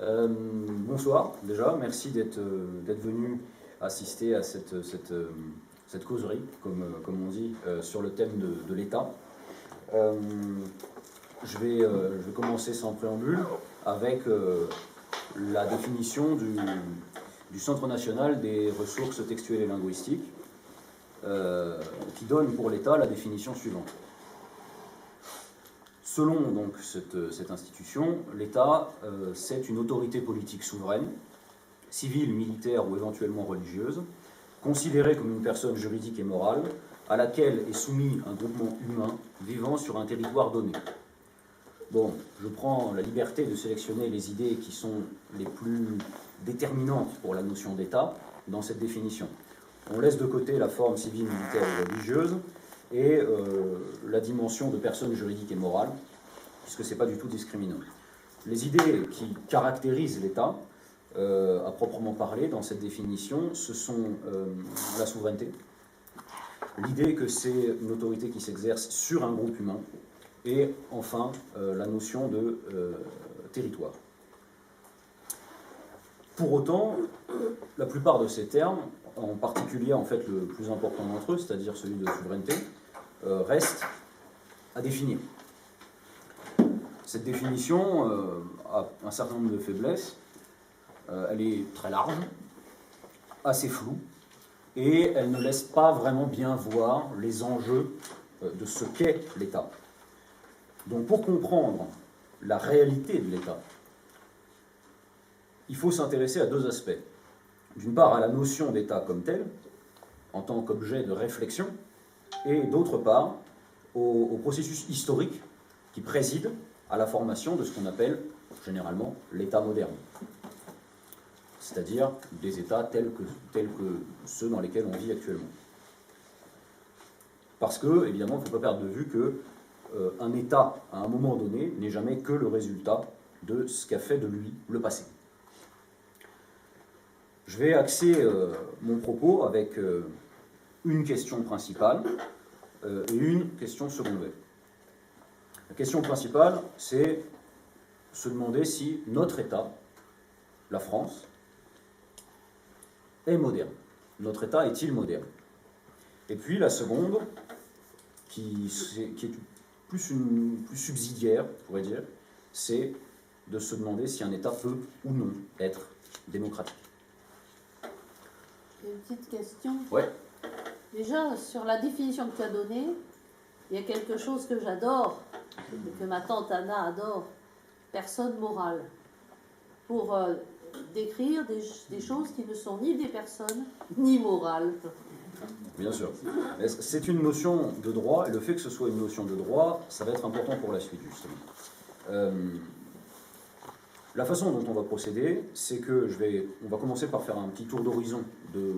Bonsoir, déjà, merci d'être venu assister à cette causerie, comme on dit, sur le thème de l'État. Je vais commencer sans préambule avec la définition du Centre national des ressources textuelles et linguistiques, qui donne pour l'État la définition suivante. Selon donc cette institution, l'État, c'est une autorité politique souveraine, civile, militaire ou éventuellement religieuse, considérée comme une personne juridique et morale, à laquelle est soumis un groupement humain vivant sur un territoire donné. Bon, je prends la liberté de sélectionner les idées qui sont les plus déterminantes pour la notion d'État dans cette définition. On laisse de côté la forme civile, militaire et religieuse, et la dimension de personne juridique et morale, puisque ce n'est pas du tout discriminant. Les idées qui caractérisent l'État, à proprement parler, dans cette définition, ce sont la souveraineté, l'idée que c'est une autorité qui s'exerce sur un groupe humain, et enfin la notion de territoire. Pour autant, la plupart de ces termes, en particulier en fait le plus important d'entre eux, c'est-à-dire celui de souveraineté, reste à définir. Cette définition a un certain nombre de faiblesses. Elle est très large, assez floue, et elle ne laisse pas vraiment bien voir les enjeux de ce qu'est l'État. Donc pour comprendre la réalité de l'État, il faut s'intéresser à deux aspects. D'une part, à la notion d'État comme telle, en tant qu'objet de réflexion, et d'autre part, au processus historique qui préside à la formation de ce qu'on appelle généralement l'État moderne, c'est-à-dire des États tels que ceux dans lesquels on vit actuellement. Parce que, évidemment, il ne faut pas perdre de vue qu'un État, à un moment donné, n'est jamais que le résultat de ce qu'a fait de lui le passé. Je vais axer mon propos avec une question principale et une question secondaire. La question principale, c'est se demander si notre État, la France, est moderne. Notre État est-il moderne? Et puis la seconde, qui est plus subsidiaire, on pourrait dire, c'est de se demander si un État peut ou non être démocratique. Une petite question. Ouais. Déjà, sur la définition que tu as donnée, il y a quelque chose que j'adore, et que ma tante Anna adore, personne morale, pour décrire des choses qui ne sont ni des personnes, ni morales. Bien sûr. C'est une notion de droit, et le fait que ce soit une notion de droit, ça va être important pour la suite, justement. La façon dont on va procéder, c'est que on va commencer par faire un petit tour d'horizon de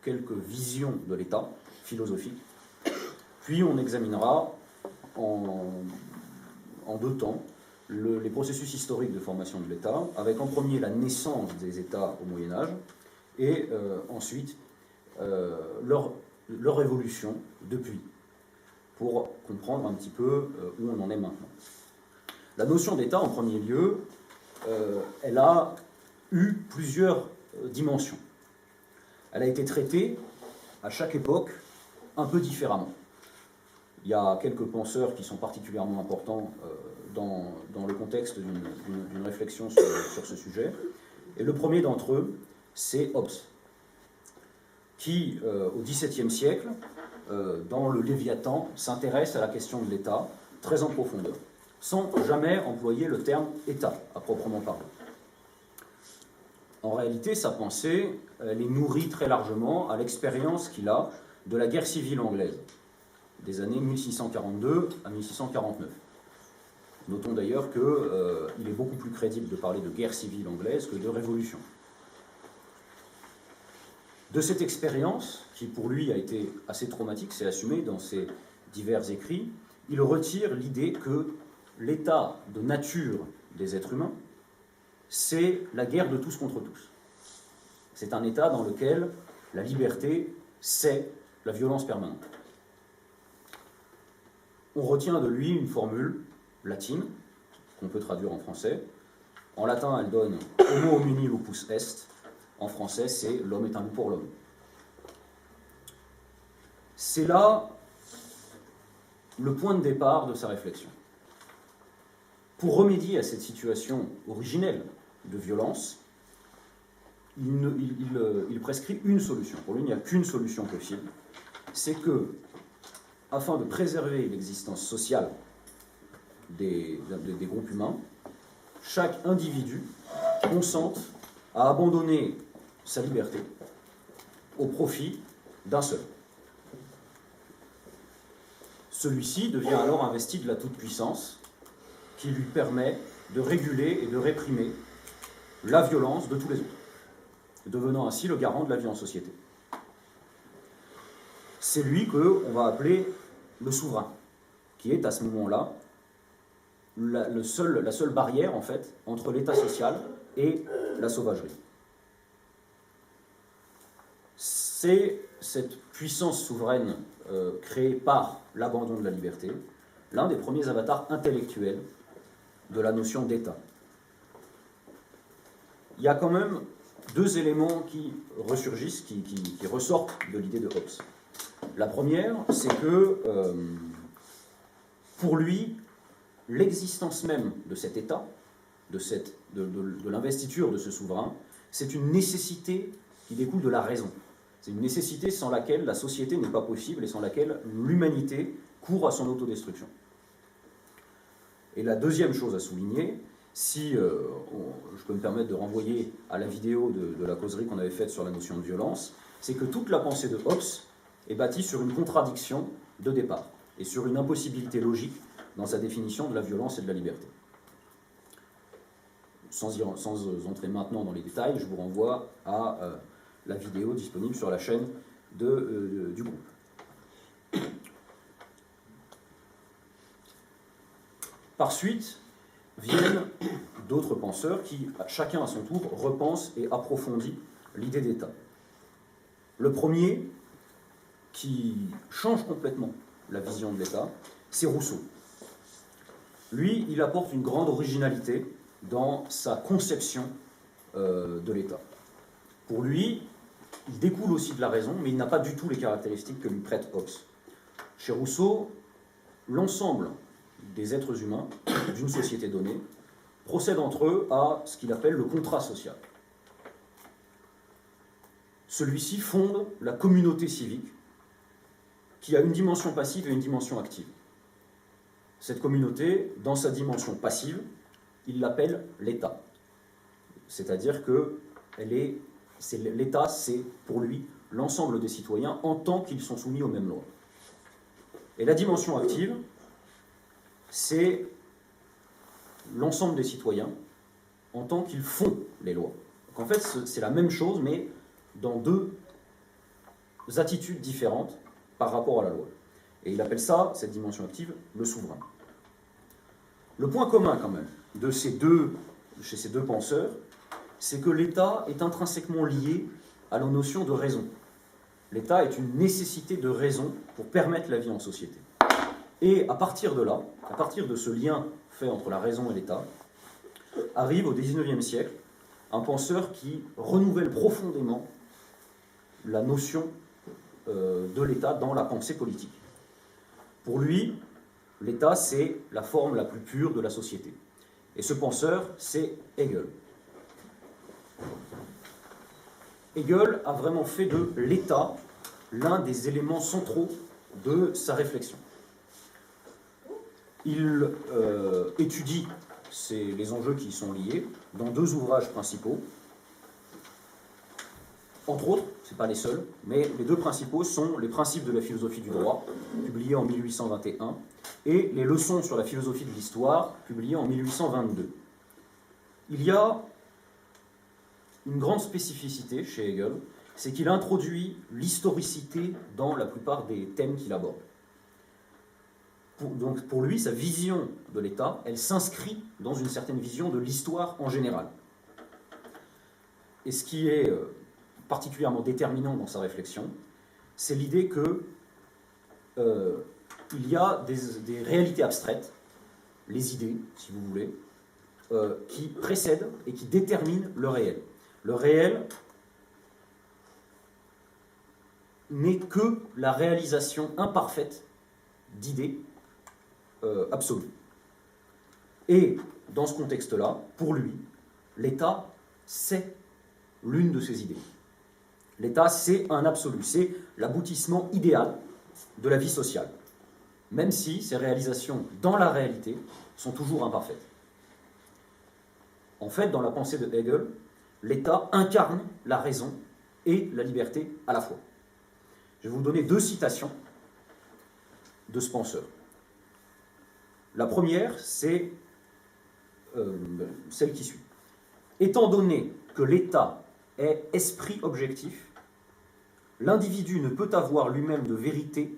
quelques visions de l'État philosophiques, puis on examinera en deux temps les processus historiques de formation de l'État, avec en premier la naissance des États au Moyen-Âge, et ensuite leur évolution depuis, pour comprendre un petit peu où on en est maintenant. La notion d'État, en premier lieu, elle a eu plusieurs dimensions. Elle a été traitée, à chaque époque, un peu différemment. Il y a quelques penseurs qui sont particulièrement importants dans le contexte d'une réflexion sur ce sujet. Et le premier d'entre eux, c'est Hobbes, qui, au XVIIe siècle, dans le Léviathan, s'intéresse à la question de l'État très en profondeur, sans jamais employer le terme État, à proprement parler. En réalité, sa pensée, elle est nourrie très largement à l'expérience qu'il a de la guerre civile anglaise, des années 1642 à 1649. Notons d'ailleurs qu'il est beaucoup plus crédible de parler de guerre civile anglaise que de révolution. De cette expérience, qui pour lui a été assez traumatique, c'est assumé dans ses divers écrits, il retire l'idée que l'état de nature des êtres humains, c'est la guerre de tous contre tous. C'est un état dans lequel la liberté, c'est la violence permanente. On retient de lui une formule latine, qu'on peut traduire en français, En latin, elle donne Homo homini lupus est. En français, c'est l'homme est un loup pour l'homme. C'est là le point de départ de sa réflexion. Pour remédier à cette situation originelle de violence, il prescrit une solution. Pour lui, il n'y a qu'une solution possible. C'est que, afin de préserver l'existence sociale des groupes humains, chaque individu consente à abandonner sa liberté au profit d'un seul. Celui-ci devient alors investi de la toute-puissance qui lui permet de réguler et de réprimer la violence de tous les autres, devenant ainsi le garant de la vie en société. C'est lui qu'on va appeler le souverain, qui est à ce moment-là la seule barrière en fait entre l'état social et la sauvagerie. C'est cette puissance souveraine créée par l'abandon de la liberté, l'un des premiers avatars intellectuels de la notion d'État. Il y a quand même deux éléments qui ressurgissent, qui ressortent de l'idée de Hobbes. La première, c'est que pour lui, l'existence même de cet État, de l'investiture de ce souverain, c'est une nécessité qui découle de la raison. C'est une nécessité sans laquelle la société n'est pas possible et sans laquelle l'humanité court à son autodestruction. Et la deuxième chose à souligner, si je peux me permettre de renvoyer à la vidéo de la causerie qu'on avait faite sur la notion de violence, c'est que toute la pensée de Hobbes est bâtie sur une contradiction de départ et sur une impossibilité logique dans sa définition de la violence et de la liberté. Sans entrer maintenant dans les détails, je vous renvoie à la vidéo disponible sur la chaîne du groupe. Par suite, viennent d'autres penseurs qui, chacun à son tour, repensent et approfondissent l'idée d'État. Le premier, qui change complètement la vision de l'État, c'est Rousseau. Lui, il apporte une grande originalité dans sa conception de l'État. Pour lui, il découle aussi de la raison, mais il n'a pas du tout les caractéristiques que lui prête Hobbes. Chez Rousseau, l'ensemble des êtres humains d'une société donnée procèdent entre eux à ce qu'il appelle le contrat social. Celui-ci fonde la communauté civique qui a une dimension passive et une dimension active. Cette communauté, dans sa dimension passive, il l'appelle l'État. C'est-à-dire que l'État, c'est pour lui l'ensemble des citoyens en tant qu'ils sont soumis aux mêmes lois. Et la dimension active, c'est l'ensemble des citoyens en tant qu'ils font les lois. Donc en fait, c'est la même chose, mais dans deux attitudes différentes par rapport à la loi. Et il appelle ça, cette dimension active, le souverain. Le point commun, quand même, chez ces deux penseurs, c'est que l'État est intrinsèquement lié à la notion de raison. L'État est une nécessité de raison pour permettre la vie en société. Et à partir de là, à partir de ce lien fait entre la raison et l'État, arrive au XIXe siècle un penseur qui renouvelle profondément la notion de l'État dans la pensée politique. Pour lui, l'État, c'est la forme la plus pure de la société. Et ce penseur, c'est Hegel. Hegel a vraiment fait de l'État l'un des éléments centraux de sa réflexion. Il étudie les enjeux qui y sont liés dans deux ouvrages principaux. Entre autres, ce ne sont pas les seuls, mais les deux principaux sont les principes de la philosophie du droit, publiés en 1821, et les leçons sur la philosophie de l'histoire, publiées en 1822. Il y a une grande spécificité chez Hegel, c'est qu'il introduit l'historicité dans la plupart des thèmes qu'il aborde. Donc pour lui, sa vision de l'État, elle s'inscrit dans une certaine vision de l'histoire en général. Et ce qui est particulièrement déterminant dans sa réflexion, c'est l'idée que il y a des réalités abstraites, les idées, si vous voulez, qui précède et qui détermine le réel. Le réel n'est que la réalisation imparfaite d'idées absolues. Et dans ce contexte-là, pour lui, l'État, c'est l'une de ces idées. L'État, c'est un absolu, c'est l'aboutissement idéal de la vie sociale, même si ces réalisations, dans la réalité, sont toujours imparfaites. En fait, dans la pensée de Hegel, l'État incarne la raison et la liberté à la fois. Je vais vous donner 2 citations de ce penseur. La première, c'est celle qui suit. Étant donné que l'État est esprit objectif, l'individu ne peut avoir lui-même de vérité,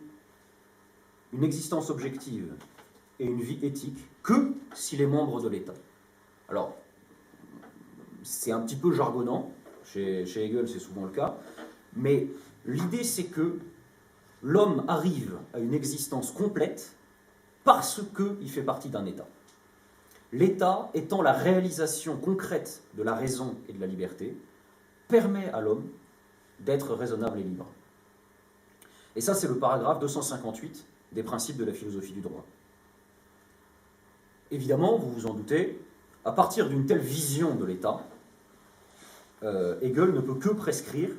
une existence objective et une vie éthique que s'il est membre de l'État. Alors, c'est un petit peu jargonnant, chez Hegel c'est souvent le cas, mais l'idée c'est que l'homme arrive à une existence complète parce qu'il fait partie d'un État. L'État, étant la réalisation concrète de la raison et de la liberté, permet à l'homme d'être raisonnable et libre. Et ça, c'est le paragraphe 258 des principes de la philosophie du droit. Évidemment, vous vous en doutez, à partir d'une telle vision de l'État, Hegel ne peut que prescrire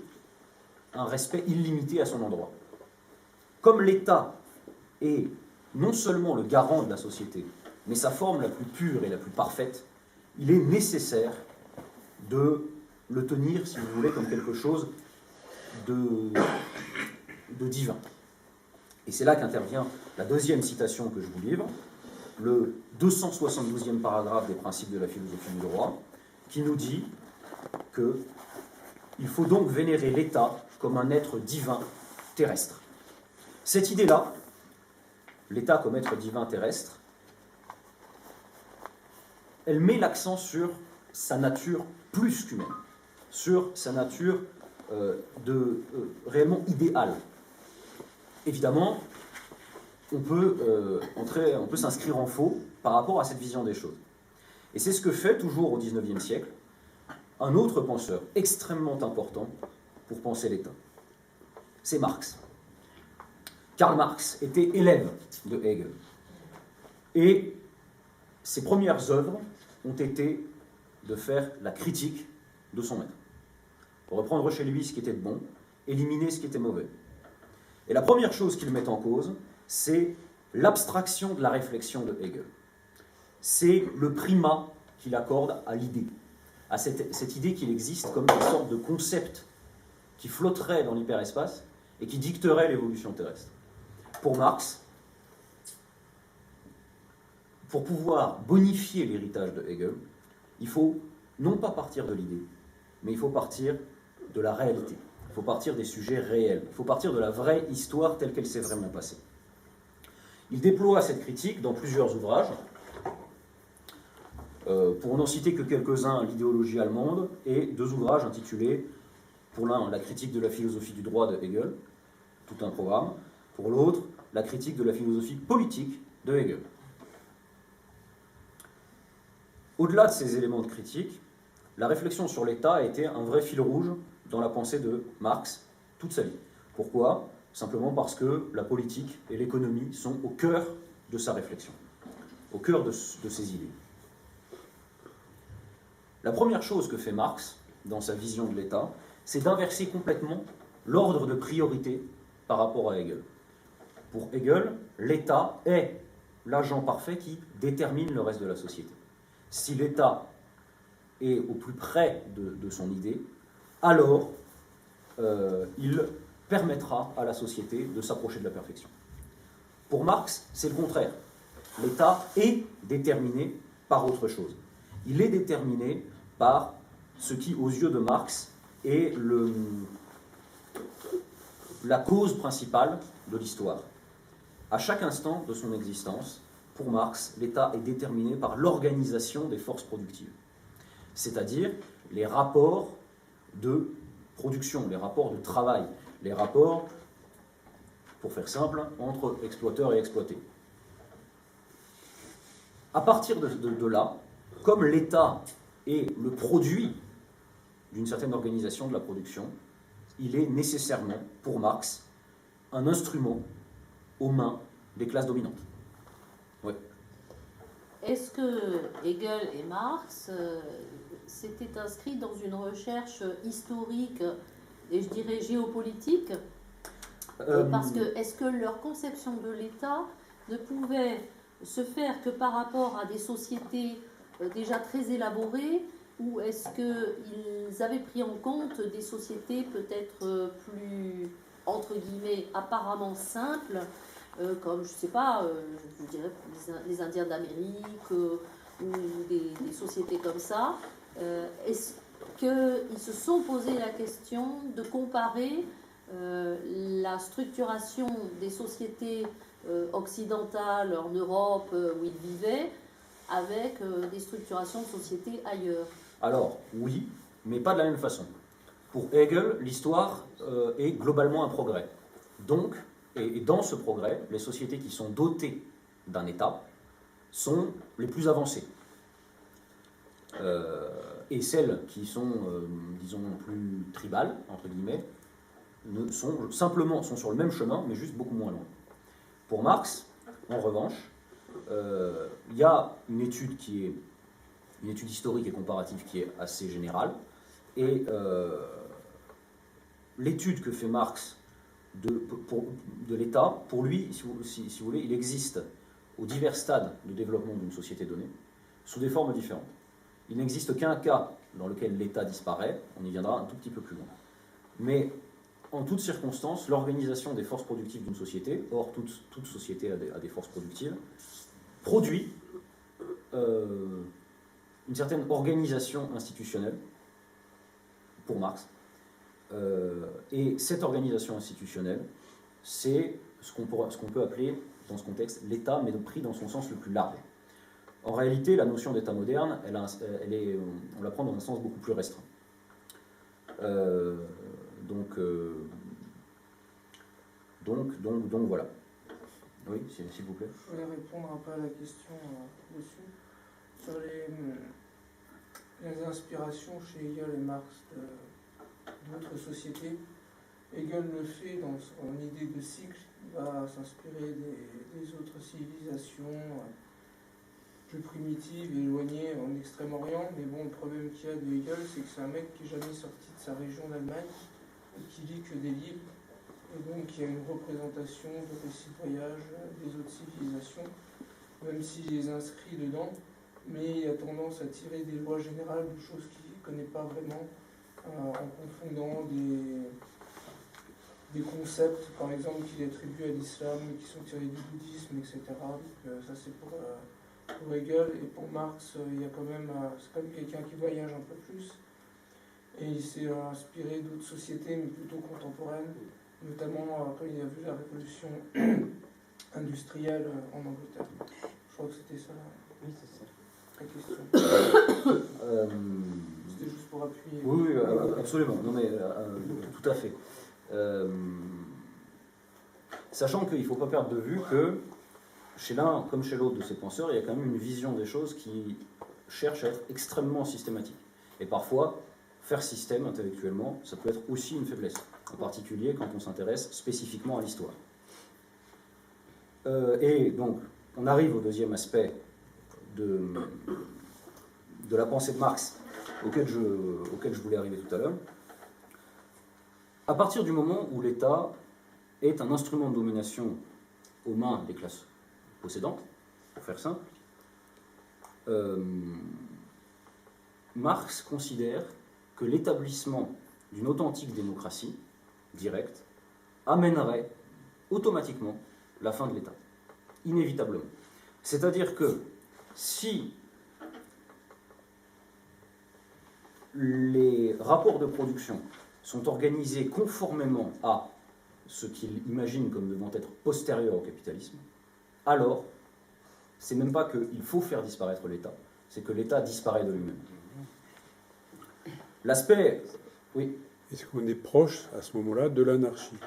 un respect illimité à son endroit. Comme l'État est non seulement le garant de la société, mais sa forme la plus pure et la plus parfaite, il est nécessaire de le tenir, si vous voulez, comme quelque chose de divin. Et c'est là qu'intervient la deuxième citation que je vous livre, le 272e paragraphe des principes de la philosophie du droit, qui nous dit qu'il faut donc vénérer l'État comme un être divin terrestre. Cette idée-là, l'État comme être divin terrestre, elle met l'accent sur sa nature plus qu'humaine, sur sa nature réellement idéale. Évidemment, on peut s'inscrire en faux par rapport à cette vision des choses. Et c'est ce que fait toujours au XIXe siècle un autre penseur extrêmement important pour penser l'État. C'est Marx. Karl Marx était élève de Hegel. Et ses premières œuvres ont été de faire la critique de son maître. Reprendre chez lui ce qui était de bon, éliminer ce qui était mauvais. Et la première chose qu'il met en cause, c'est l'abstraction de la réflexion de Hegel. C'est le primat qu'il accorde à l'idée, à cette idée qu'il existe comme une sorte de concept qui flotterait dans l'hyperespace et qui dicterait l'évolution terrestre. Pour Marx, pour pouvoir bonifier l'héritage de Hegel, il faut non pas partir de l'idée, mais il faut partir de la réalité. Il faut partir des sujets réels. Il faut partir de la vraie histoire telle qu'elle s'est vraiment passée. Il déploie cette critique dans plusieurs ouvrages. Pour n'en citer que quelques-uns, l'idéologie allemande, et 2 ouvrages intitulés, pour l'un, la critique de la philosophie du droit de Hegel, tout un programme, pour l'autre, la critique de la philosophie politique de Hegel. Au-delà de ces éléments de critique, la réflexion sur l'État a été un vrai fil rouge dans la pensée de Marx toute sa vie. Pourquoi ? Simplement parce que la politique et l'économie sont au cœur de sa réflexion, au cœur de ses idées. La première chose que fait Marx dans sa vision de l'État, c'est d'inverser complètement l'ordre de priorité par rapport à Hegel. Pour Hegel, l'État est l'agent parfait qui détermine le reste de la société. Si l'État est au plus près de son idée, alors il permettra à la société de s'approcher de la perfection. Pour Marx, c'est le contraire. L'État est déterminé par autre chose. Il est déterminé par ce qui, aux yeux de Marx, est la cause principale de l'histoire. À chaque instant de son existence, pour Marx, l'État est déterminé par l'organisation des forces productives, c'est-à-dire les rapports de production, les rapports de travail, les rapports, pour faire simple, entre exploiteurs et exploités. À partir de là, comme l'État est le produit d'une certaine organisation de la production, il est nécessairement, pour Marx, un instrument aux mains des classes dominantes. Oui. Est-ce que Hegel et Marx s'étaient inscrits dans une recherche historique et je dirais géopolitique parce que est-ce que leur conception de l'État ne pouvait se faire que par rapport à des sociétés déjà très élaborées, ou est-ce qu'ils avaient pris en compte des sociétés peut-être plus, entre guillemets, apparemment simples, comme, je ne sais pas, je dirais les Indiens d'Amérique ou des sociétés comme ça. Est-ce qu'ils se sont posé la question de comparer la structuration des sociétés occidentales en Europe où ils vivaient avec des structurations de sociétés ailleurs? Alors, oui, mais pas de la même façon. Pour Hegel, l'histoire est globalement un progrès. Donc, et dans ce progrès, les sociétés qui sont dotées d'un État sont les plus avancées. Et celles qui sont, disons, plus tribales, entre guillemets, sont sur le même chemin, mais juste beaucoup moins loin. Pour Marx, en revanche, il y a une étude historique et comparative qui est assez générale, et l'étude que fait Marx de l'État, pour lui, si vous voulez, il existe aux divers stades de développement d'une société donnée, sous des formes différentes. Il n'existe qu'un cas dans lequel l'État disparaît, on y viendra un tout petit peu plus loin. Mais en toutes circonstances, l'organisation des forces productives d'une société, or toute société a des forces productives, produit une certaine organisation institutionnelle, pour Marx, et cette organisation institutionnelle, c'est ce qu'on peut appeler, dans ce contexte, l'État, mais pris dans son sens le plus large. En réalité, la notion d'État moderne, on la prend dans un sens beaucoup plus restreint. Donc voilà. Oui, s'il vous plaît. Je voulais répondre un peu à la question dessus. Sur les inspirations chez Hegel et Marx d'autres sociétés. Hegel le fait dans son idée de cycle, il va s'inspirer des autres civilisations plus primitives, éloignées en Extrême-Orient. Mais bon, le problème qu'il y a de Hegel, c'est que c'est un mec qui n'est jamais sorti de sa région d'Allemagne, et qui lit que des livres. Et donc, il y a une représentation de récits de voyage des autres civilisations, même s'il les inscrit dedans, mais il a tendance à tirer des lois générales de choses qu'il ne connaît pas vraiment, en confondant des concepts, par exemple, qu'il attribue à l'islam, qui sont tirés du bouddhisme, etc. Donc, ça, c'est pour Hegel. Et pour Marx, il y a quand même, c'est quand même quelqu'un qui voyage un peu plus. Et il s'est inspiré d'autres sociétés, mais plutôt contemporaines, notamment quand il a vu la révolution industrielle en Angleterre. Je crois que c'était ça la question. C'était juste pour appuyer. Oui, absolument. Non, mais tout à fait. Sachant qu'il ne faut pas perdre de vue que chez l'un comme chez l'autre de ces penseurs, il y a quand même une vision des choses qui cherche à être extrêmement systématique. Et parfois, faire système intellectuellement, ça peut être aussi une faiblesse, en particulier quand on s'intéresse spécifiquement à l'histoire. Et donc, on arrive au deuxième aspect de la pensée de Marx, auquel je voulais arriver tout à l'heure. À partir du moment où l'État est un instrument de domination aux mains des classes possédantes, pour faire simple, Marx considère que l'établissement d'une authentique démocratie directe amènerait automatiquement la fin de l'État, inévitablement. C'est-à-dire que si les rapports de production sont organisés conformément à ce qu'il imagine comme devant être postérieur au capitalisme, alors, c'est même pas qu'il faut faire disparaître l'État, c'est que l'État disparaît de lui-même. L'aspect... Oui. Est-ce qu'on est proche, à ce moment-là, de l'anarchie?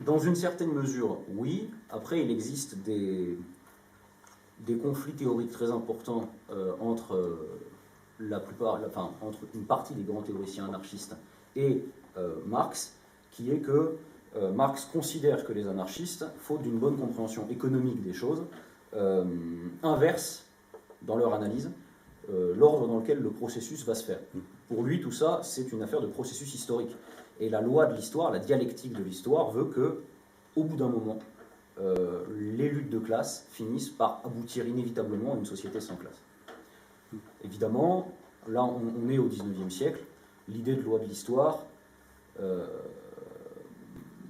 Dans une certaine mesure, oui. Après, il existe des conflits théoriques très importants entre entre une partie des grands théoriciens anarchistes et Marx, qui est que Marx considère que les anarchistes, faute d'une bonne compréhension économique des choses, inversent dans leur analyse l'ordre dans lequel le processus va se faire. Pour lui, tout ça, c'est une affaire de processus historique. Et la loi de l'histoire, la dialectique de l'histoire, veut que, au bout d'un moment, les luttes de classe finissent par aboutir inévitablement à une société sans classe. Évidemment, là, on est au XIXe siècle. L'idée de loi de l'histoire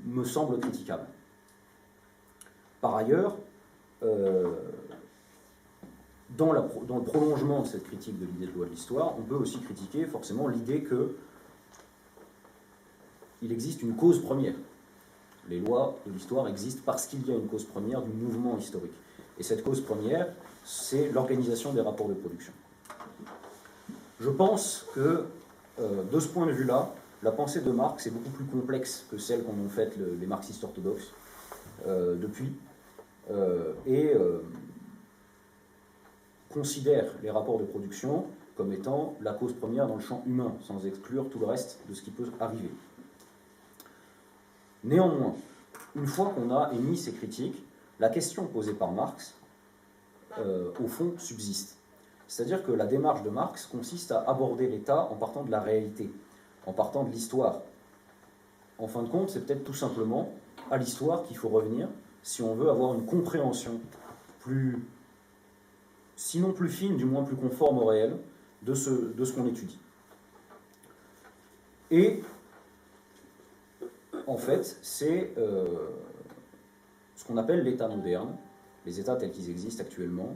me semble critiquable. Par ailleurs, dans le prolongement de cette critique de l'idée de loi de l'histoire, on peut aussi critiquer forcément l'idée qu'il existe une cause première. Les lois de l'histoire existent parce qu'il y a une cause première du mouvement historique. Et cette cause première, c'est l'organisation des rapports de production. Je pense que, de ce point de vue-là, la pensée de Marx est beaucoup plus complexe que celle qu'en ont faite les marxistes orthodoxes depuis, et considère les rapports de production comme étant la cause première dans le champ humain, sans exclure tout le reste de ce qui peut arriver. Néanmoins, une fois qu'on a émis ces critiques, la question posée par Marx, au fond, subsiste. C'est-à-dire que la démarche de Marx consiste à aborder l'État en partant de la réalité, en partant de l'histoire. En fin de compte, c'est peut-être tout simplement à l'histoire qu'il faut revenir si on veut avoir une compréhension plus, sinon plus fine, du moins plus conforme au réel, de ce qu'on étudie. Et en fait, c'est ce qu'on appelle l'État moderne. Les États tels qu'ils existent actuellement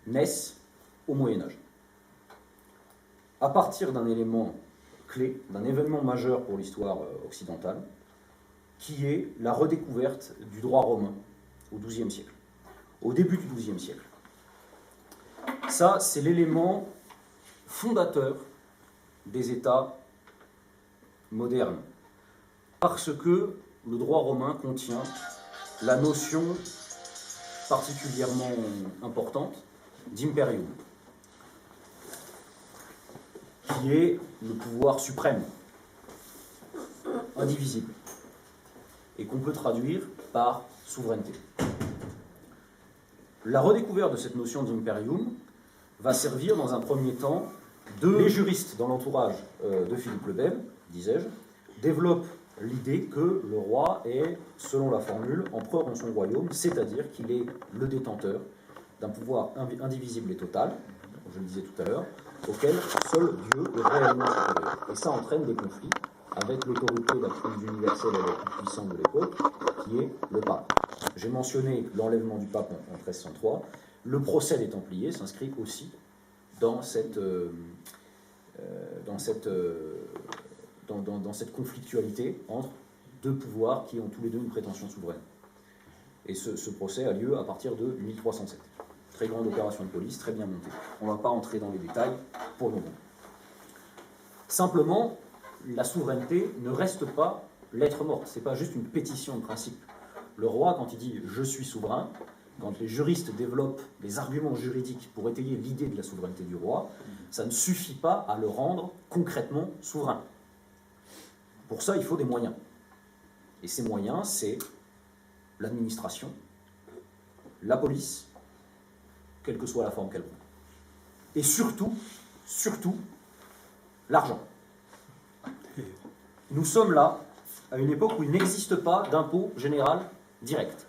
naissent au Moyen-Âge. À partir d'un élément clé, d'un événement majeur pour l'histoire occidentale, qui est la redécouverte du droit romain au XIIe siècle, au début du XIIe siècle. Ça, c'est l'élément fondateur des États modernes, parce que le droit romain contient la notion particulièrement importante d'imperium, qui est le pouvoir suprême, indivisible, et qu'on peut traduire par souveraineté. La redécouverte de cette notion d'imperium va servir dans un premier temps les juristes dans l'entourage de Philippe le Bel, disais-je, développent l'idée que le roi est, selon la formule, empereur dans son royaume, c'est-à-dire qu'il est le détenteur d'un pouvoir indivisible et total, comme je le disais tout à l'heure, auquel seul Dieu est réellement supérieur. Et ça entraîne des conflits avec l'autorité d'un prince universel et la plus puissante de l'époque, qui est le pape. J'ai mentionné l'enlèvement du pape en 1303. Le procès des Templiers s'inscrit aussi dans cette conflictualité entre deux pouvoirs qui ont tous les deux une prétention souveraine. Et ce procès a lieu à partir de 1307. Très grande opération de police, très bien montée. On ne va pas entrer dans les détails pour le moment. Simplement, la souveraineté ne reste pas lettre morte. Ce n'est pas juste une pétition de principe. Le roi, quand il dit « je suis souverain », quand les juristes développent des arguments juridiques pour étayer l'idée de la souveraineté du roi, ça ne suffit pas à le rendre concrètement souverain. Pour ça, il faut des moyens. Et ces moyens, c'est l'administration, la police, quelle que soit la forme qu'elle prend. Et surtout, l'argent. Nous sommes là, à une époque où il n'existe pas d'impôt général direct.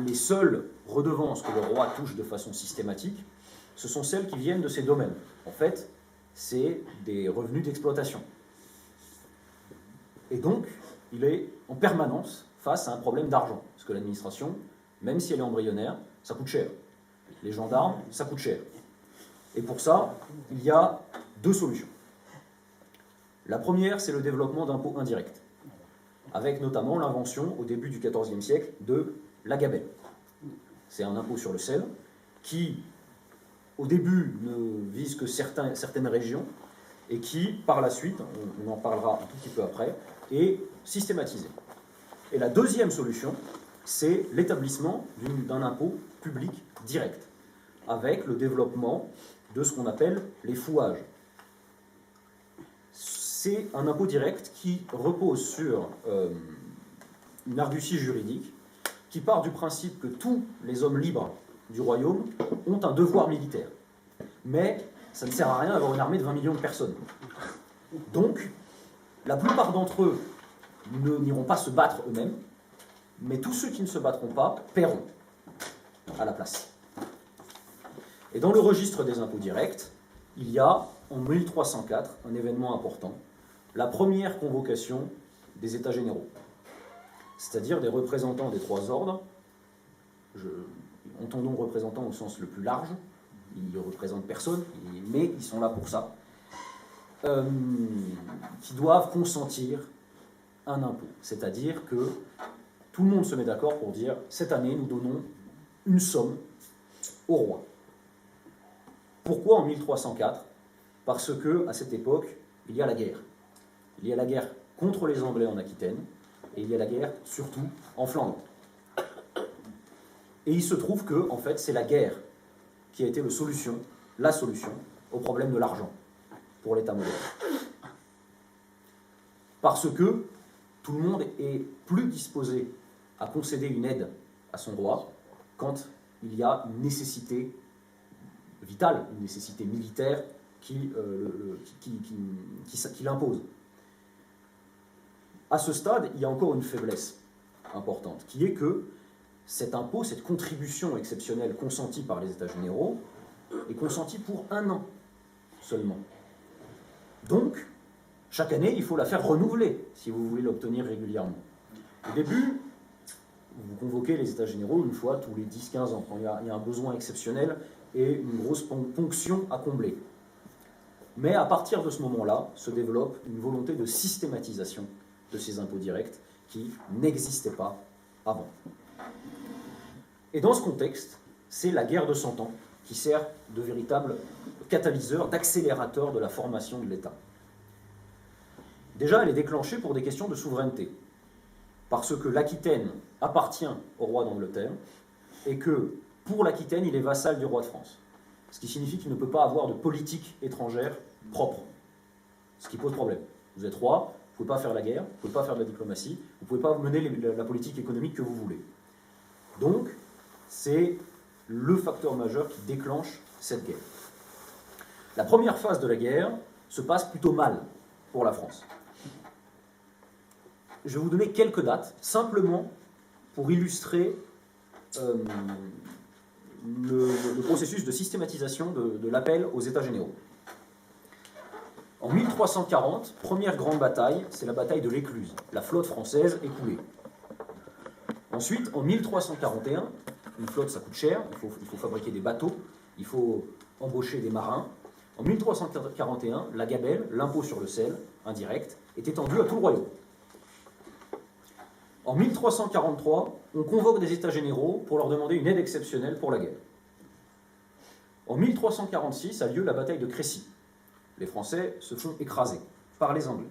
Les seules redevances que le roi touche de façon systématique, ce sont celles qui viennent de ses domaines. En fait, c'est des revenus d'exploitation. Et donc, il est en permanence face à un problème d'argent. Parce que l'administration, même si elle est embryonnaire, ça coûte cher. Les gendarmes, ça coûte cher. Et pour ça, il y a deux solutions. La première, c'est le développement d'impôts indirects, avec notamment l'invention, au début du XIVe siècle, de la gabelle. C'est un impôt sur le sel qui, au début, ne vise que certaines régions et qui, par la suite, on en parlera un tout petit peu après, est systématisé. Et la deuxième solution, c'est l'établissement d'un impôt public direct, avec le développement de ce qu'on appelle les fouages. C'est un impôt direct qui repose sur une argutie juridique qui part du principe que tous les hommes libres du royaume ont un devoir militaire. Mais ça ne sert à rien d'avoir une armée de 20 millions de personnes. Donc, la plupart d'entre eux n'iront pas se battre eux-mêmes, mais tous ceux qui ne se battront pas paieront à la place. Et dans le registre des impôts directs, il y a, en 1304, un événement important, la première convocation des États généraux, c'est-à-dire des représentants des trois ordres. Entendons représentants au sens le plus large, ils ne représentent personne, mais ils sont là pour ça, qui doivent consentir un impôt. C'est-à-dire que tout le monde se met d'accord pour dire « cette année, nous donnons une somme au roi ». Pourquoi en 1304 ? Parce que à cette époque, il y a la guerre. Il y a la guerre contre les Anglais en Aquitaine, et il y a la guerre surtout en Flandre. Et il se trouve que, en fait, c'est la guerre qui a été la solution au problème de l'argent pour l'État moderne. Parce que tout le monde est plus disposé à concéder une aide à son roi quand il y a une nécessité vitale, une nécessité militaire qui l'impose. À ce stade, il y a encore une faiblesse importante, qui est que cet impôt, cette contribution exceptionnelle consentie par les États généraux, est consentie pour 1 an seulement. Donc, chaque année, il faut la faire renouveler, si vous voulez l'obtenir régulièrement. Au début, vous convoquez les États généraux une fois tous les 10-15 ans, quand il y a un besoin exceptionnel et une grosse ponction à combler. Mais à partir de ce moment-là, se développe une volonté de systématisation de ces impôts directs qui n'existaient pas avant. Et dans ce contexte, c'est la guerre de 100 ans qui sert de véritable catalyseur, d'accélérateur de la formation de l'État. Déjà, elle est déclenchée pour des questions de souveraineté, parce que l'Aquitaine appartient au roi d'Angleterre, et que, pour l'Aquitaine, il est vassal du roi de France. Ce qui signifie qu'il ne peut pas avoir de politique étrangère propre, ce qui pose problème. Vous êtes roi, vous ne pouvez pas faire la guerre, vous ne pouvez pas faire de la diplomatie, vous ne pouvez pas mener la politique économique que vous voulez. Donc, c'est le facteur majeur qui déclenche cette guerre. La première phase de la guerre se passe plutôt mal pour la France. Je vais vous donner quelques dates, simplement pour illustrer le processus de systématisation de l'appel aux États généraux. En 1340, première grande bataille, c'est la bataille de l'Écluse. La flotte française est coulée. Ensuite, en 1341, une flotte ça coûte cher, il faut fabriquer des bateaux, il faut embaucher des marins. En 1341, la gabelle, l'impôt sur le sel, indirect, est étendu à tout le royaume. En 1343, on convoque des États généraux pour leur demander une aide exceptionnelle pour la guerre. En 1346 a lieu la bataille de Crécy. Les Français se font écraser par les Anglais.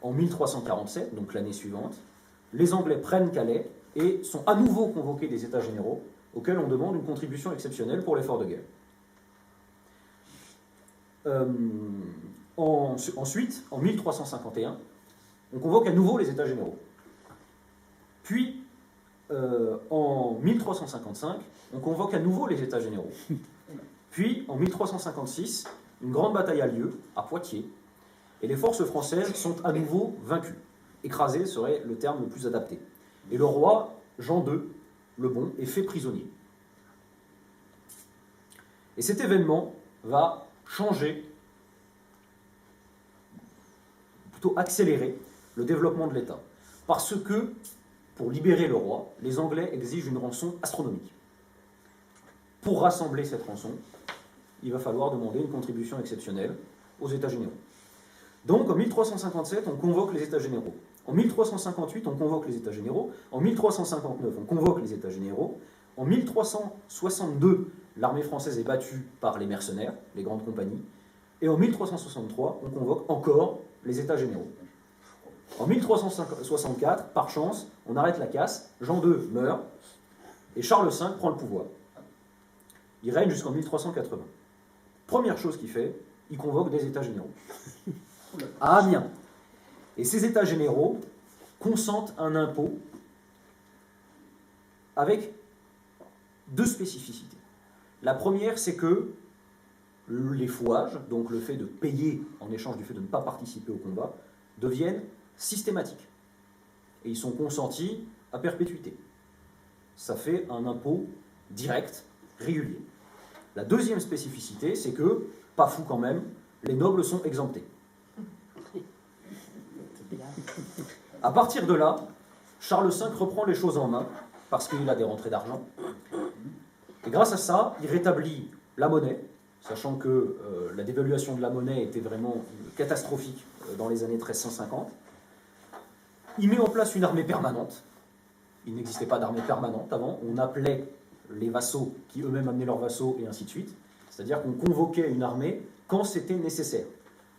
En 1347, donc l'année suivante, les Anglais prennent Calais et sont à nouveau convoqués des États généraux auxquels on demande une contribution exceptionnelle pour l'effort de guerre. Ensuite, en 1351, on convoque à nouveau les États généraux. Puis, en 1355, on convoque à nouveau les États généraux. Puis, en 1356, une grande bataille a lieu, à Poitiers, et les forces françaises sont à nouveau vaincues. Écrasées serait le terme le plus adapté. Et le roi Jean II, le Bon, est fait prisonnier. Et cet événement va changer, plutôt accélérer, le développement de l'État. Parce que, pour libérer le roi, les Anglais exigent une rançon astronomique. Pour rassembler cette rançon, il va falloir demander une contribution exceptionnelle aux États généraux. Donc, en 1357, on convoque les États généraux. En 1358, on convoque les États généraux. En 1359, on convoque les États généraux. En 1362, l'armée française est battue par les mercenaires, les grandes compagnies. Et en 1363, on convoque encore les États généraux. En 1364, par chance, on arrête la casse, Jean II meurt, et Charles V prend le pouvoir. Il règne jusqu'en 1380. Première chose qu'il fait, il convoque des États généraux à Amiens. Et ces États généraux consentent un impôt avec deux spécificités. La première, c'est que les fouages, donc le fait de payer en échange du fait de ne pas participer au combat, deviennent systématiques. Et ils sont consentis à perpétuité. Ça fait un impôt direct, régulier. La deuxième spécificité, c'est que, pas fou quand même, les nobles sont exemptés. À partir de là, Charles V reprend les choses en main, parce qu'il a des rentrées d'argent. Et grâce à ça, il rétablit la monnaie, sachant que la dévaluation de la monnaie était vraiment catastrophique dans les années 1350. Il met en place une armée permanente. Il n'existait pas d'armée permanente avant. On appelait les vassaux qui eux-mêmes amenaient leurs vassaux et ainsi de suite. C'est-à-dire qu'on convoquait une armée quand c'était nécessaire.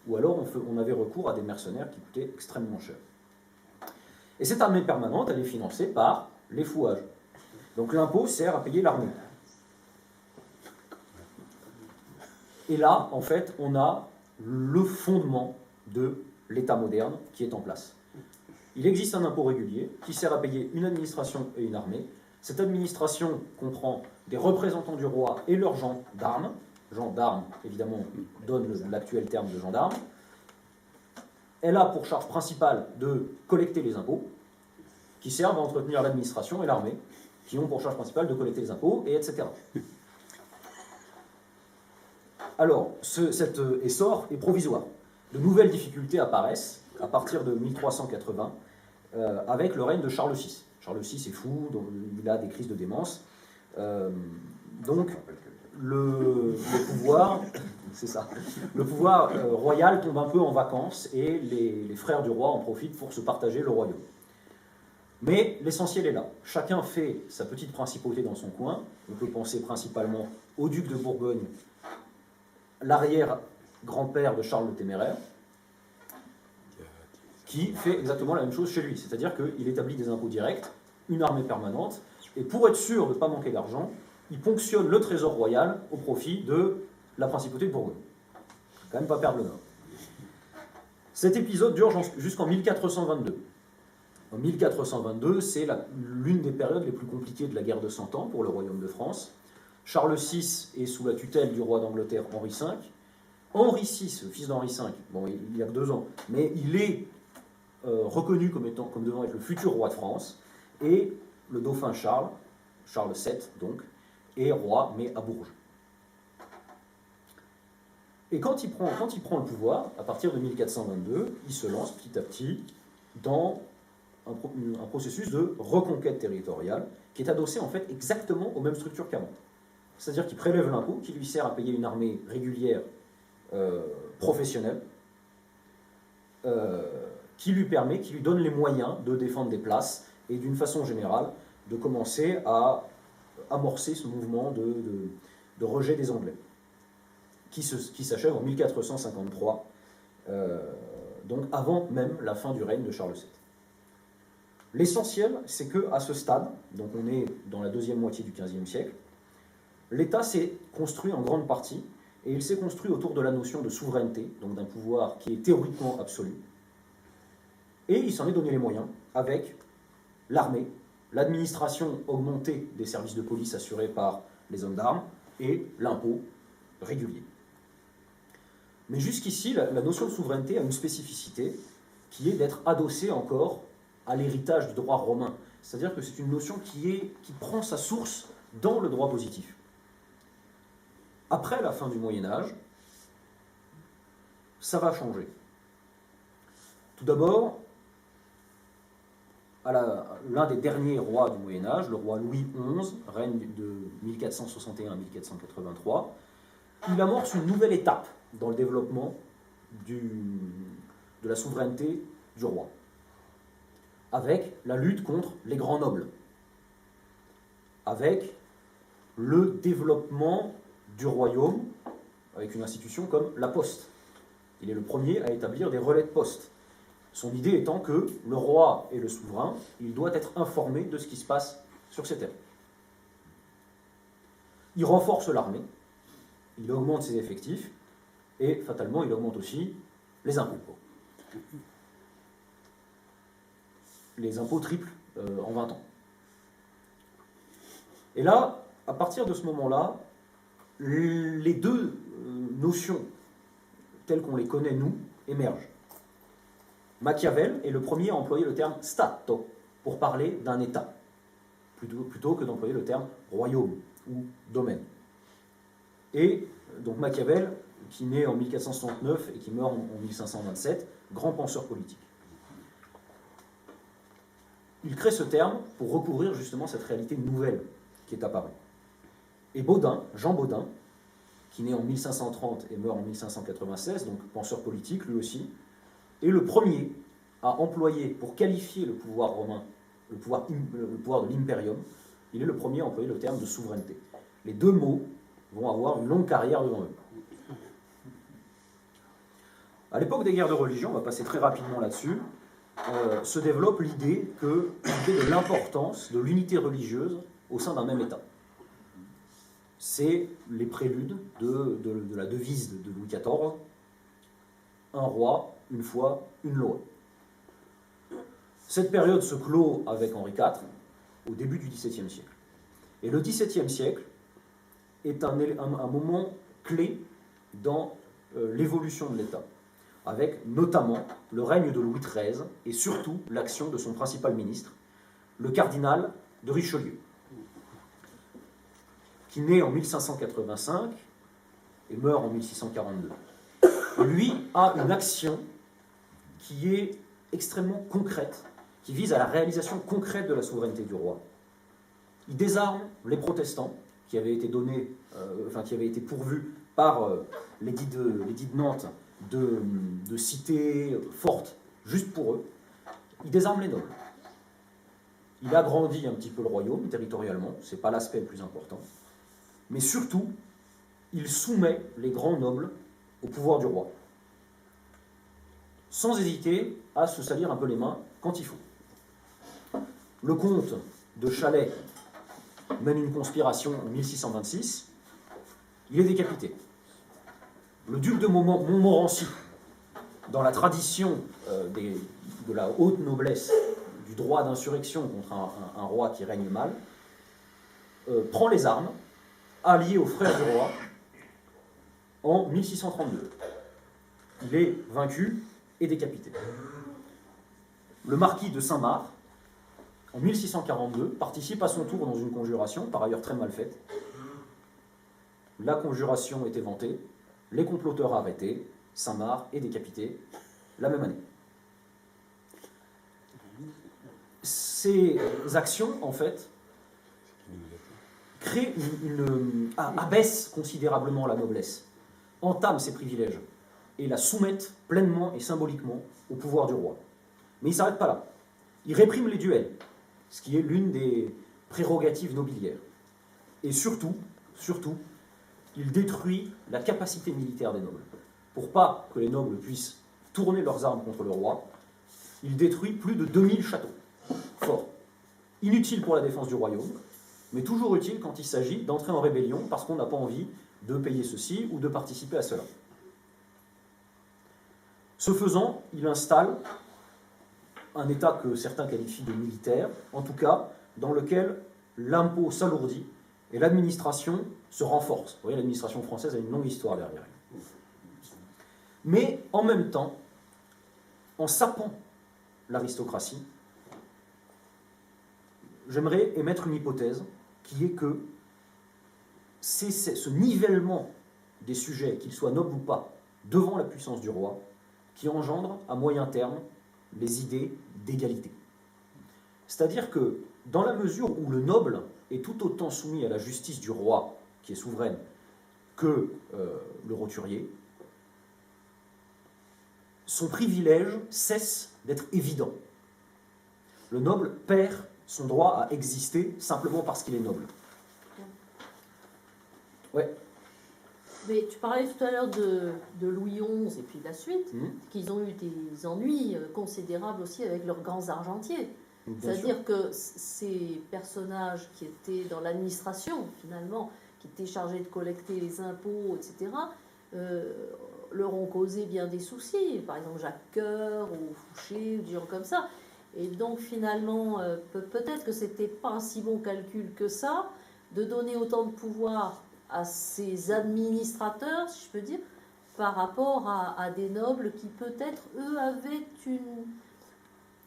Ou alors on avait recours à des mercenaires qui coûtaient extrêmement cher. Et cette armée permanente, elle est financée par les fouages. Donc l'impôt sert à payer l'armée. Et là, en fait, on a le fondement de l'État moderne qui est en place. Il existe un impôt régulier qui sert à payer une administration et une armée. Cette administration comprend des représentants du roi et leurs gens d'armes. Gens d'armes, évidemment, donne l'actuel terme de gendarme. Elle a pour charge principale de collecter les impôts, qui servent à entretenir l'administration et l'armée, qui ont pour charge principale de collecter les impôts, et etc. Alors, cet essor est provisoire. De nouvelles difficultés apparaissent à partir de 1380 avec le règne de Charles VI. Charles VI est fou, donc il a des crises de démence. Donc, le pouvoir, c'est ça, le pouvoir royal tombe un peu en vacances et les frères du roi en profitent pour se partager le royaume. Mais l'essentiel est là. Chacun fait sa petite principauté dans son coin. On peut penser principalement au duc de Bourgogne, l'arrière-grand-père de Charles le Téméraire, qui fait exactement la même chose chez lui. C'est-à-dire qu'il établit des impôts directs, une armée permanente, et pour être sûr de ne pas manquer d'argent, il ponctionne le trésor royal au profit de la principauté de Bourgogne. Quand même pas perdre le nord. Cet épisode dure jusqu'en 1422. En 1422, c'est l'une des périodes les plus compliquées de la guerre de Cent Ans pour le royaume de France. Charles VI est sous la tutelle du roi d'Angleterre Henri V. Henri VI, le fils d'Henri V, bon, il y a que 2 ans, mais il est reconnu comme devant être le futur roi de France, et le dauphin Charles VII donc, est roi, mais à Bourges. Et quand il prend le pouvoir, à partir de 1422, il se lance petit à petit dans un processus de reconquête territoriale qui est adossé en fait exactement aux mêmes structures qu'avant. C'est-à-dire qu'il prélève l'impôt qui lui sert à payer une armée régulière professionnelle qui lui donne les moyens de défendre des places et d'une façon générale de commencer à amorcer ce mouvement de rejet des Anglais qui s'achève en 1453, donc avant même la fin du règne de Charles VII. L'essentiel, c'est qu'à ce stade, donc on est dans la deuxième moitié du XVe siècle, l'État s'est construit en grande partie, et il s'est construit autour de la notion de souveraineté, donc d'un pouvoir qui est théoriquement absolu, et il s'en est donné les moyens avec l'armée, l'administration augmentée des services de police assurés par les hommes d'armes, et l'impôt régulier. Mais jusqu'ici, la notion de souveraineté a une spécificité qui est d'être adossée encore à l'héritage du droit romain. C'est-à-dire que c'est une notion qui prend sa source dans le droit positif. Après la fin du Moyen-Âge, ça va changer. Tout d'abord, l'un des derniers rois du Moyen-Âge, le roi Louis XI, règne de 1461 à 1483, il amorce une nouvelle étape dans le développement de la souveraineté du roi, avec la lutte contre les grands nobles, avec le développement du royaume, avec une institution comme la poste. Il est le premier à établir des relais de poste. Son idée étant que le roi est le souverain, il doit être informé de ce qui se passe sur ses terres. Il renforce l'armée, il augmente ses effectifs, et fatalement, il augmente aussi les impôts. Les impôts triplent en 20 ans. Et là, à partir de ce moment-là, les deux notions, telles qu'on les connaît nous, émergent. Machiavel est le premier à employer le terme Stato pour parler d'un État, plutôt que d'employer le terme royaume ou domaine. Et donc Machiavel, qui naît en 1469 et qui meurt en 1527, grand penseur politique. Il crée ce terme pour recouvrir justement cette réalité nouvelle qui est apparue. Et Baudin, Jean Baudin, qui naît en 1530 et meurt en 1596, donc penseur politique lui aussi, est le premier à employer, pour qualifier le pouvoir romain, le pouvoir de l'imperium, il est le premier à employer le terme de souveraineté. Les deux mots vont avoir une longue carrière devant eux. À l'époque des guerres de religion, on va passer très rapidement là-dessus, se développe l'idée de l'importance de l'unité religieuse au sein d'un même État. C'est les préludes de la devise de Louis XIV, un roi, une foi, une loi. Cette période se clôt avec Henri IV au début du XVIIe siècle. Et le XVIIe siècle est un moment clé dans l'évolution de l'État, avec notamment le règne de Louis XIII et surtout l'action de son principal ministre, le cardinal de Richelieu, qui naît en 1585 et meurt en 1642. Lui a une action qui est extrêmement concrète, qui vise à la réalisation concrète de la souveraineté du roi. Il désarme les protestants qui avaient été qui avaient été pourvus par l'édit de Nantes de cités fortes, juste pour eux. Il désarme les nobles. Il agrandit un petit peu le royaume territorialement, ce n'est pas l'aspect le plus important. Mais surtout, il soumet les grands nobles au pouvoir du roi, sans hésiter à se salir un peu les mains quand il faut. Le comte de Chalais mène une conspiration en 1626, il est décapité. Le duc de Montmorency, dans la tradition de la haute noblesse, du droit d'insurrection contre un roi qui règne mal, prend les armes, allié aux frères du roi, en 1632. Il est vaincu et décapité. Le marquis de Saint-Marc, en 1642, participe à son tour dans une conjuration, par ailleurs très mal faite. La conjuration est éventée, les comploteurs arrêtés, Saint-Marc est décapité la même année. Ces actions, en fait, abaissent considérablement la noblesse, entament ses privilèges et la soumettent pleinement et symboliquement au pouvoir du roi. Mais il ne s'arrête pas là. Il réprime les duels, ce qui est l'une des prérogatives nobiliaires. Et surtout, il détruit la capacité militaire des nobles. Pour pas que les nobles puissent tourner leurs armes contre le roi, il détruit plus de 2000 châteaux forts, inutiles pour la défense du royaume, mais toujours utiles quand il s'agit d'entrer en rébellion parce qu'on n'a pas envie de payer ceci ou de participer à cela. Ce faisant, il installe un État que certains qualifient de militaire, en tout cas, dans lequel l'impôt s'alourdit et l'administration se renforce. Vous voyez, l'administration française a une longue histoire derrière elle. Mais en même temps, en sapant l'aristocratie, j'aimerais émettre une hypothèse qui est que c'est ce nivellement des sujets, qu'ils soient nobles ou pas, devant la puissance du roi, qui engendre à moyen terme les idées d'égalité. C'est-à-dire que dans la mesure où le noble est tout autant soumis à la justice du roi, qui est souveraine, que le roturier, son privilège cesse d'être évident. Le noble perd son droit à exister simplement parce qu'il est noble. Ouais. Mais tu parlais tout à l'heure de Louis XI et puis de la suite, qu'ils ont eu des ennuis considérables aussi avec leurs grands argentiers. C'est-à-dire que ces personnages qui étaient dans l'administration, finalement, qui étaient chargés de collecter les impôts, etc., leur ont causé bien des soucis. Par exemple, Jacques Coeur ou Fouché, ou des gens comme ça. Et donc, finalement, peut-être que c'était pas un si bon calcul que ça, de donner autant de pouvoir à ces administrateurs, si je peux dire, par rapport à des nobles qui, peut-être, eux, avaient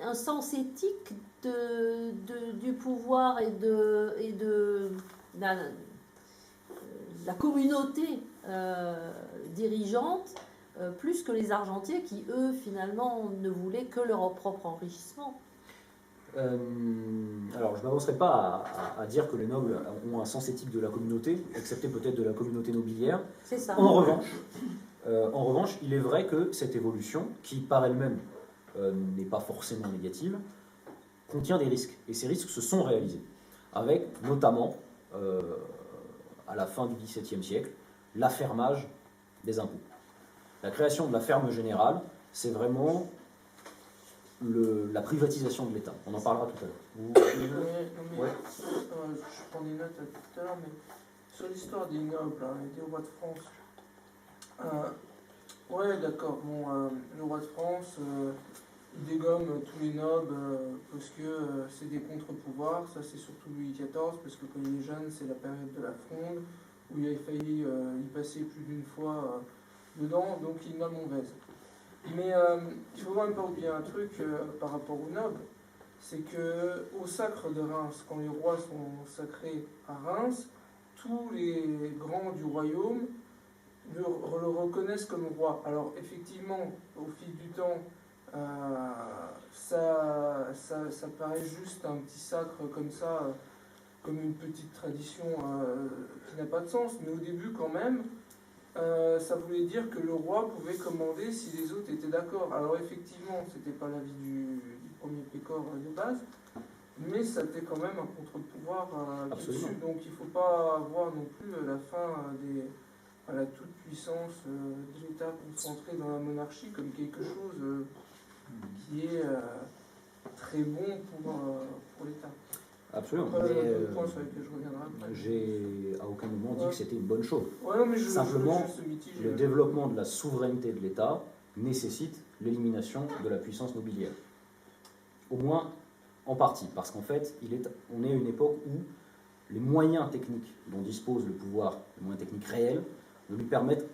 un sens éthique du pouvoir et de la communauté dirigeante, plus que les argentiers qui, eux, finalement, ne voulaient que leur propre enrichissement. Alors, je ne m'avancerai pas à dire que les nobles ont un sens éthique de la communauté, excepté peut-être de la communauté nobiliaire. C'est ça. En revanche, il est vrai que cette évolution, qui par elle-même n'est pas forcément négative, contient des risques. Et ces risques se sont réalisés, avec notamment, à la fin du XVIIe siècle, l'affermage des impôts. La création de la ferme générale, c'est vraiment la privatisation de l'État. On en parlera tout à l'heure. Ouais. Je prends des notes tout à l'heure, mais sur l'histoire des nobles et des rois de France. Ouais, d'accord. Bon, le roi de France, il dégomme tous les nobles parce que c'est des contre-pouvoirs. Ça, c'est surtout Louis XIV, parce que quand il est jeune, c'est la période de la Fronde, où il a failli y passer plus d'une fois dedans, donc il nomme mauvaise. Mais il ne faut quand même pas oublier un truc par rapport aux nobles, c'est qu'au sacre de Reims, quand les rois sont sacrés à Reims, tous les grands du royaume le reconnaissent comme roi. Alors effectivement, au fil du temps, ça paraît juste un petit sacre comme ça, comme une petite tradition qui n'a pas de sens, mais au début quand même, ça voulait dire que le roi pouvait commander si les autres étaient d'accord. Alors effectivement, c'était pas l'avis du premier pécor de base, mais ça était quand même un contre-pouvoir dessus. Donc il ne faut pas voir non plus la fin à la toute-puissance de l'État concentré dans la monarchie comme quelque chose qui est très bon pour l'État. Absolument. J'ai à aucun moment dit que c'était une bonne chose. Simplement, le développement de la souveraineté de l'État nécessite l'élimination de la puissance nobiliaire. Au moins en partie, parce qu'en fait, on est à une époque où les moyens techniques dont dispose le pouvoir, les moyens techniques réels, ne lui permettent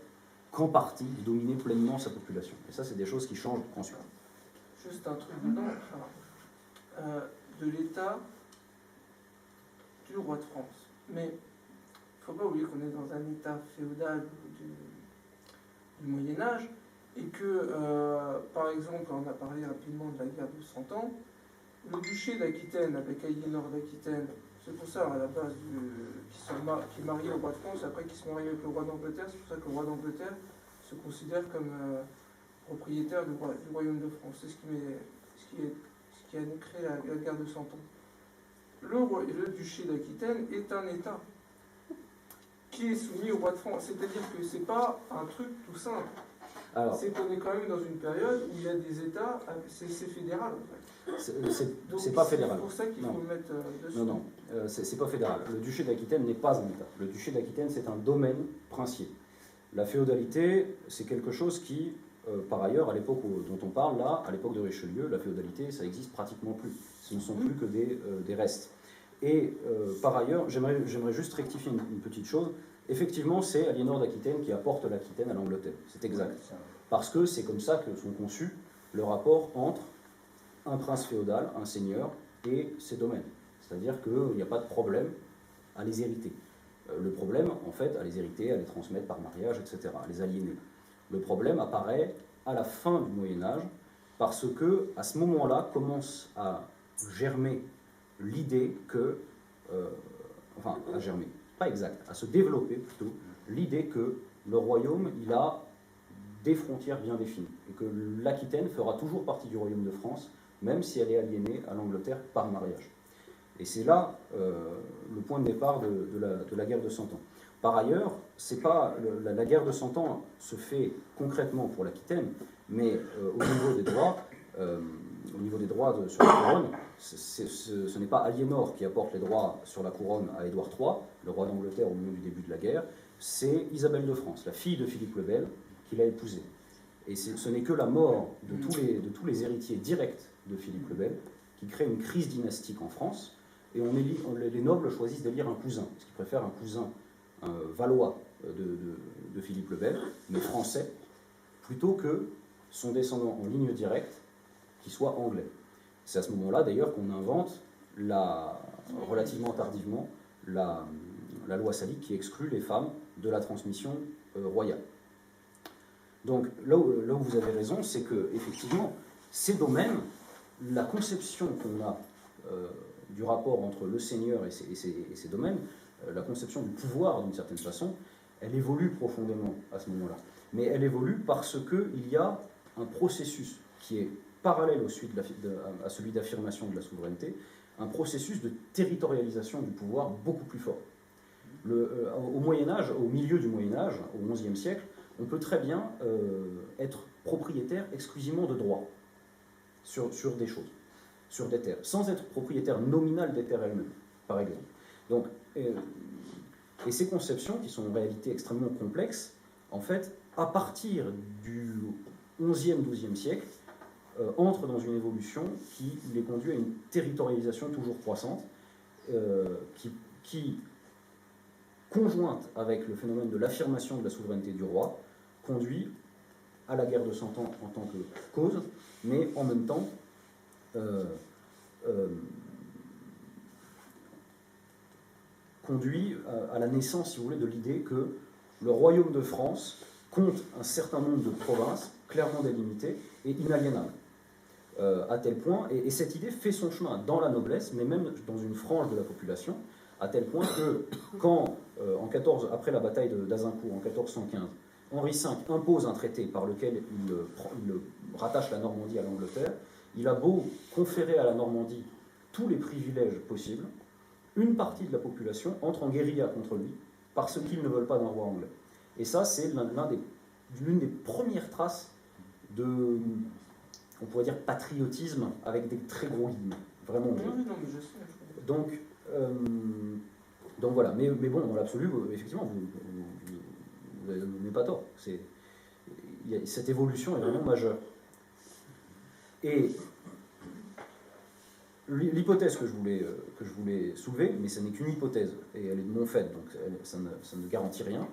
qu'en partie de dominer pleinement sa population. Et ça, c'est des choses qui changent ensuite. Juste un truc dedans, de l'État du roi de France. Mais il ne faut pas oublier qu'on est dans un État féodal du Moyen-Âge et que, par exemple, on a parlé rapidement de la guerre de 100 ans, le duché d'Aquitaine avec Aliénor d'Aquitaine, c'est pour ça à la base qui est marié au roi de France, après qui se marie avec le roi d'Angleterre, c'est pour ça que le roi d'Angleterre se considère comme propriétaire du royaume de France. C'est ce qui a créé la guerre de 100 ans. Le duché d'Aquitaine est un État qui est soumis au roi de France. C'est-à-dire que c'est pas un truc tout simple. C'est qu'on est quand même dans une période où il y a des États, c'est fédéral en fait. C'est pas fédéral. C'est pour ça qu'il faut le mettre dessus. Non, c'est pas fédéral. Le duché d'Aquitaine n'est pas un État. Le duché d'Aquitaine, c'est un domaine princier. La féodalité, c'est quelque chose qui, par ailleurs, à l'époque dont on parle là, à l'époque de Richelieu, la féodalité, ça existe pratiquement plus. Ce ne sont plus que des restes. Et par ailleurs, j'aimerais juste rectifier une petite chose. Effectivement, c'est Aliénor d'Aquitaine qui apporte l'Aquitaine à l'Angleterre. C'est exact. Parce que c'est comme ça que sont conçus le rapport entre un prince féodal, un seigneur, et ses domaines. C'est-à-dire qu'il n'y a pas de problème à les hériter. Le problème, en fait, à les hériter, à les transmettre par mariage, etc., à les aliéner. Le problème apparaît à la fin du Moyen-Âge, parce que à ce moment-là commence à germer l'idée que, à germer, pas exact, à se développer plutôt, l'idée que le royaume, il a des frontières bien définies, et que l'Aquitaine fera toujours partie du royaume de France, même si elle est aliénée à l'Angleterre par mariage. Et c'est là le point de départ de la guerre de 100 ans. Par ailleurs, c'est pas, la guerre de 100 ans se fait concrètement pour l'Aquitaine, mais au niveau des droits, au niveau des droits sur la couronne, ce n'est pas Aliénor qui apporte les droits sur la couronne à Édouard III, le roi d'Angleterre au milieu du début de la guerre, c'est Isabelle de France, la fille de Philippe le Bel, qui l'a épousée. Et ce n'est que la mort de tous les héritiers directs de Philippe le Bel qui crée une crise dynastique en France, et les nobles choisissent d'élire un cousin, parce qu'ils préfèrent un cousin valois de Philippe le Bel, mais français, plutôt que son descendant en ligne directe qui soit anglais. C'est à ce moment-là d'ailleurs qu'on invente relativement tardivement la loi salique qui exclut les femmes de la transmission royale. Donc là où vous avez raison, c'est que effectivement ces domaines, la conception qu'on a du rapport entre le seigneur et ces domaines, la conception du pouvoir d'une certaine façon, elle évolue profondément à ce moment-là. Mais elle évolue parce qu'il y a un processus qui est parallèle à celui d'affirmation de la souveraineté, un processus de territorialisation du pouvoir beaucoup plus fort. Au Moyen-Âge, au milieu du Moyen-Âge, au XIe siècle, on peut très bien être propriétaire exclusivement de droits sur des choses, sur des terres, sans être propriétaire nominal des terres elles-mêmes, par exemple. Donc, et ces conceptions, qui sont en réalité extrêmement complexes, en fait, à partir du XIe, XIIe siècle, entrent dans une évolution qui les conduit à une territorialisation toujours croissante, qui, conjointe avec le phénomène de l'affirmation de la souveraineté du roi, conduit à la guerre de 100 ans en tant que cause, mais en même temps conduit à la naissance, si vous voulez, de l'idée que le royaume de France compte un certain nombre de provinces clairement délimitées et inaliénables. À tel point, et cette idée fait son chemin dans la noblesse, mais même dans une frange de la population, à tel point que quand, après la bataille d'Azincourt en 1415, Henri V impose un traité par lequel il rattache la Normandie à l'Angleterre, il a beau conférer à la Normandie tous les privilèges possibles, une partie de la population entre en guérilla contre lui parce qu'ils ne veulent pas d'un roi anglais. Et ça, c'est l'une des premières traces de, on pourrait dire, patriotisme avec des très gros guillemets. Vraiment. Oui, non, mais je sais. Donc voilà. Mais bon, dans l'absolu, effectivement, vous n'avez pas tort. Cette évolution est vraiment majeure. Et l'hypothèse que je voulais soulever, mais ce n'est qu'une hypothèse, et elle est de mon fait, donc ça ne garantit rien,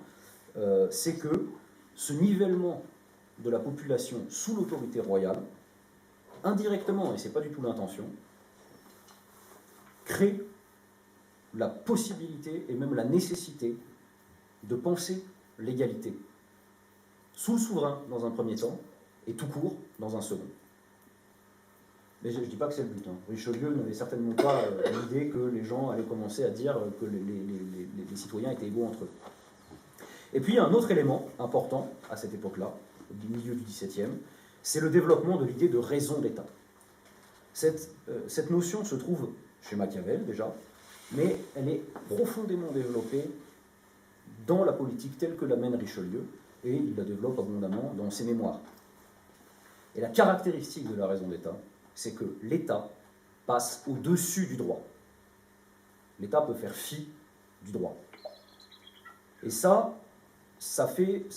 c'est que ce nivellement de la population sous l'autorité royale, indirectement, et ce n'est pas du tout l'intention, crée la possibilité et même la nécessité de penser l'égalité sous le souverain dans un premier temps et tout court dans un second. Mais je ne dis pas que c'est le but. Richelieu n'avait certainement pas l'idée que les gens allaient commencer à dire que les citoyens étaient égaux entre eux. Et puis il y a un autre élément important à cette époque-là, au milieu du XVIIe, c'est le développement de l'idée de raison d'État. Cette notion se trouve chez Machiavel déjà, mais elle est profondément développée dans la politique telle que la mène Richelieu, et il la développe abondamment dans ses mémoires. Et la caractéristique de la raison d'État, c'est que l'État passe au-dessus du droit. L'État peut faire fi du droit. Et ça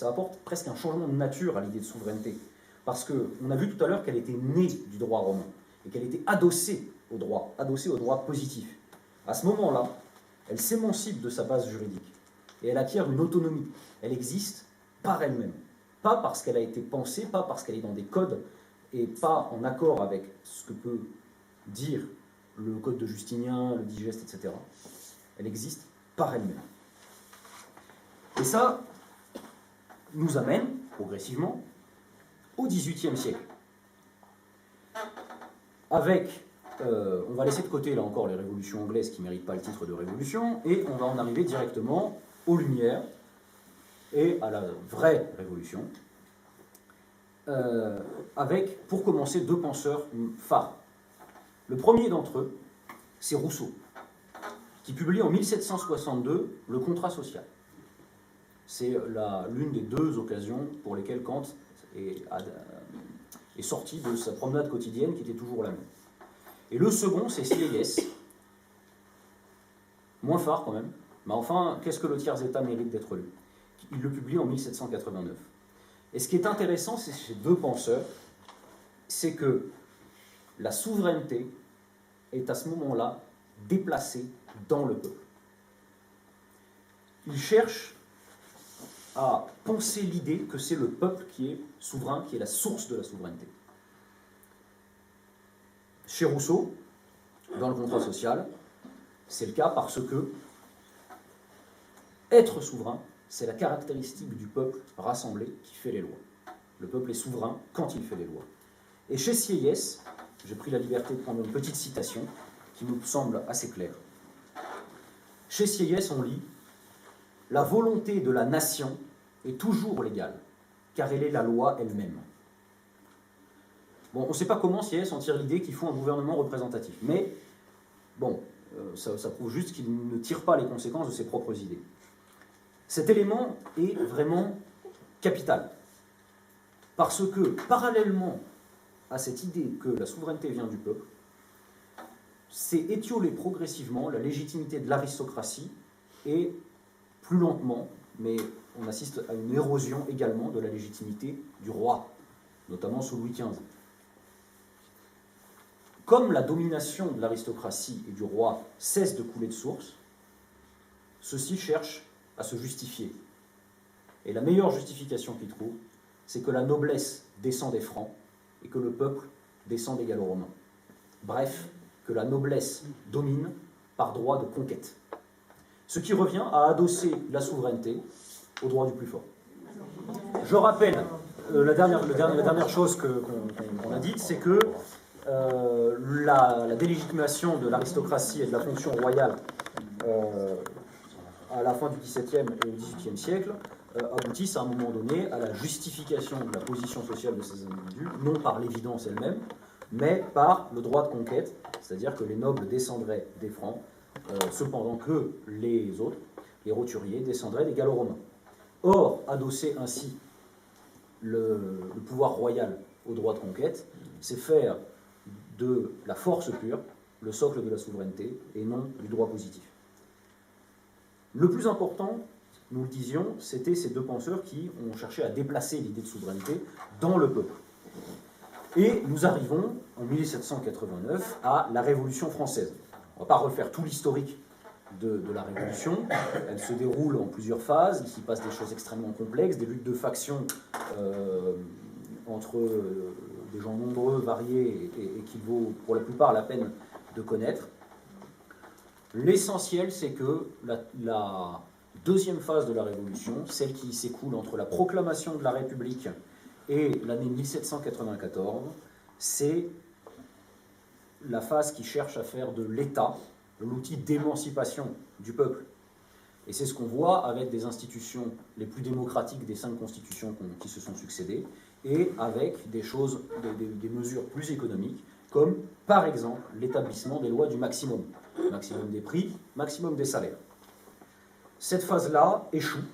apporte presque un changement de nature à l'idée de souveraineté. Parce qu'on a vu tout à l'heure qu'elle était née du droit romain, et qu'elle était adossée au droit positif. À ce moment-là, elle s'émancipe de sa base juridique, et elle acquiert une autonomie. Elle existe par elle-même. Pas parce qu'elle a été pensée, pas parce qu'elle est dans des codes, et pas en accord avec ce que peut dire le code de Justinien, le digeste, etc. Elle existe par elle-même. Et ça nous amène, progressivement, au XVIIIe siècle. Avec, on va laisser de côté, là encore, les révolutions anglaises qui ne méritent pas le titre de révolution, et on va en arriver directement aux Lumières et à la vraie révolution, avec, pour commencer, deux penseurs phares. Le premier d'entre eux, c'est Rousseau, qui publie en 1762 le Contrat social. C'est l'une des deux occasions pour lesquelles Kant est sorti de sa promenade quotidienne qui était toujours la même. Et le second, c'est Sieyès, moins phare quand même, mais enfin, qu'est-ce que le tiers-état mérite d'être lu? Il le publie en 1789. Et ce qui est intéressant, c'est ces deux penseurs, c'est que la souveraineté est à ce moment-là déplacée dans le peuple. Ils cherchent à penser l'idée que c'est le peuple qui est souverain, qui est la source de la souveraineté. Chez Rousseau, dans le contrat social, c'est le cas parce que être souverain, c'est la caractéristique du peuple rassemblé qui fait les lois. Le peuple est souverain quand il fait les lois. Et chez Sieyès, j'ai pris la liberté de prendre une petite citation qui nous semble assez claire. Chez Sieyès, on lit « La volonté de la nation est toujours légale, car elle est la loi elle-même. » Bon, on ne sait pas comment Sieyès en tire l'idée qu'il faut un gouvernement représentatif, mais bon, ça prouve juste qu'il ne tire pas les conséquences de ses propres idées. Cet élément est vraiment capital, parce que parallèlement à cette idée que la souveraineté vient du peuple, c'est étiolé progressivement la légitimité de l'aristocratie et plus lentement, mais on assiste à une érosion également de la légitimité du roi, notamment sous Louis XV. Comme la domination de l'aristocratie et du roi cesse de couler de source, ceux-ci cherchent à se justifier. Et la meilleure justification qu'ils trouvent, c'est que la noblesse descend des Francs et que le peuple descend des Gallo-Romains. Bref, que la noblesse domine par droit de conquête. Ce qui revient à adosser la souveraineté au droit du plus fort. Je rappelle, la dernière chose qu'on a dite, c'est que la délégitimation de l'aristocratie et de la fonction royale à la fin du XVIIe et au XVIIIe siècle aboutissent à un moment donné à la justification de la position sociale de ces individus, non par l'évidence elle-même, mais par le droit de conquête, c'est-à-dire que les nobles descendraient des Francs, cependant que les autres, les roturiers, descendraient des Gallo-Romains. Or, adosser ainsi le pouvoir royal au droit de conquête, c'est faire de la force pure le socle de la souveraineté et non du droit positif. Le plus important, nous le disions, c'était ces deux penseurs qui ont cherché à déplacer l'idée de souveraineté dans le peuple. Et nous arrivons, en 1789, à la Révolution française. On ne va pas refaire tout l'historique de la Révolution. Elle se déroule en plusieurs phases. Il s'y passe des choses extrêmement complexes, des luttes de factions entre des gens nombreux, variés, et qu'il vaut pour la plupart la peine de connaître. L'essentiel, c'est que la deuxième phase de la Révolution, celle qui s'écoule entre la proclamation de la République et l'année 1794, c'est la phase qui cherche à faire de l'État l'outil d'émancipation du peuple. Et c'est ce qu'on voit avec des institutions les plus démocratiques des 5 constitutions qui se sont succédées, et avec des choses, des mesures plus économiques, comme par exemple l'établissement des lois du maximum. Maximum des prix, maximum des salaires. Cette phase-là échoue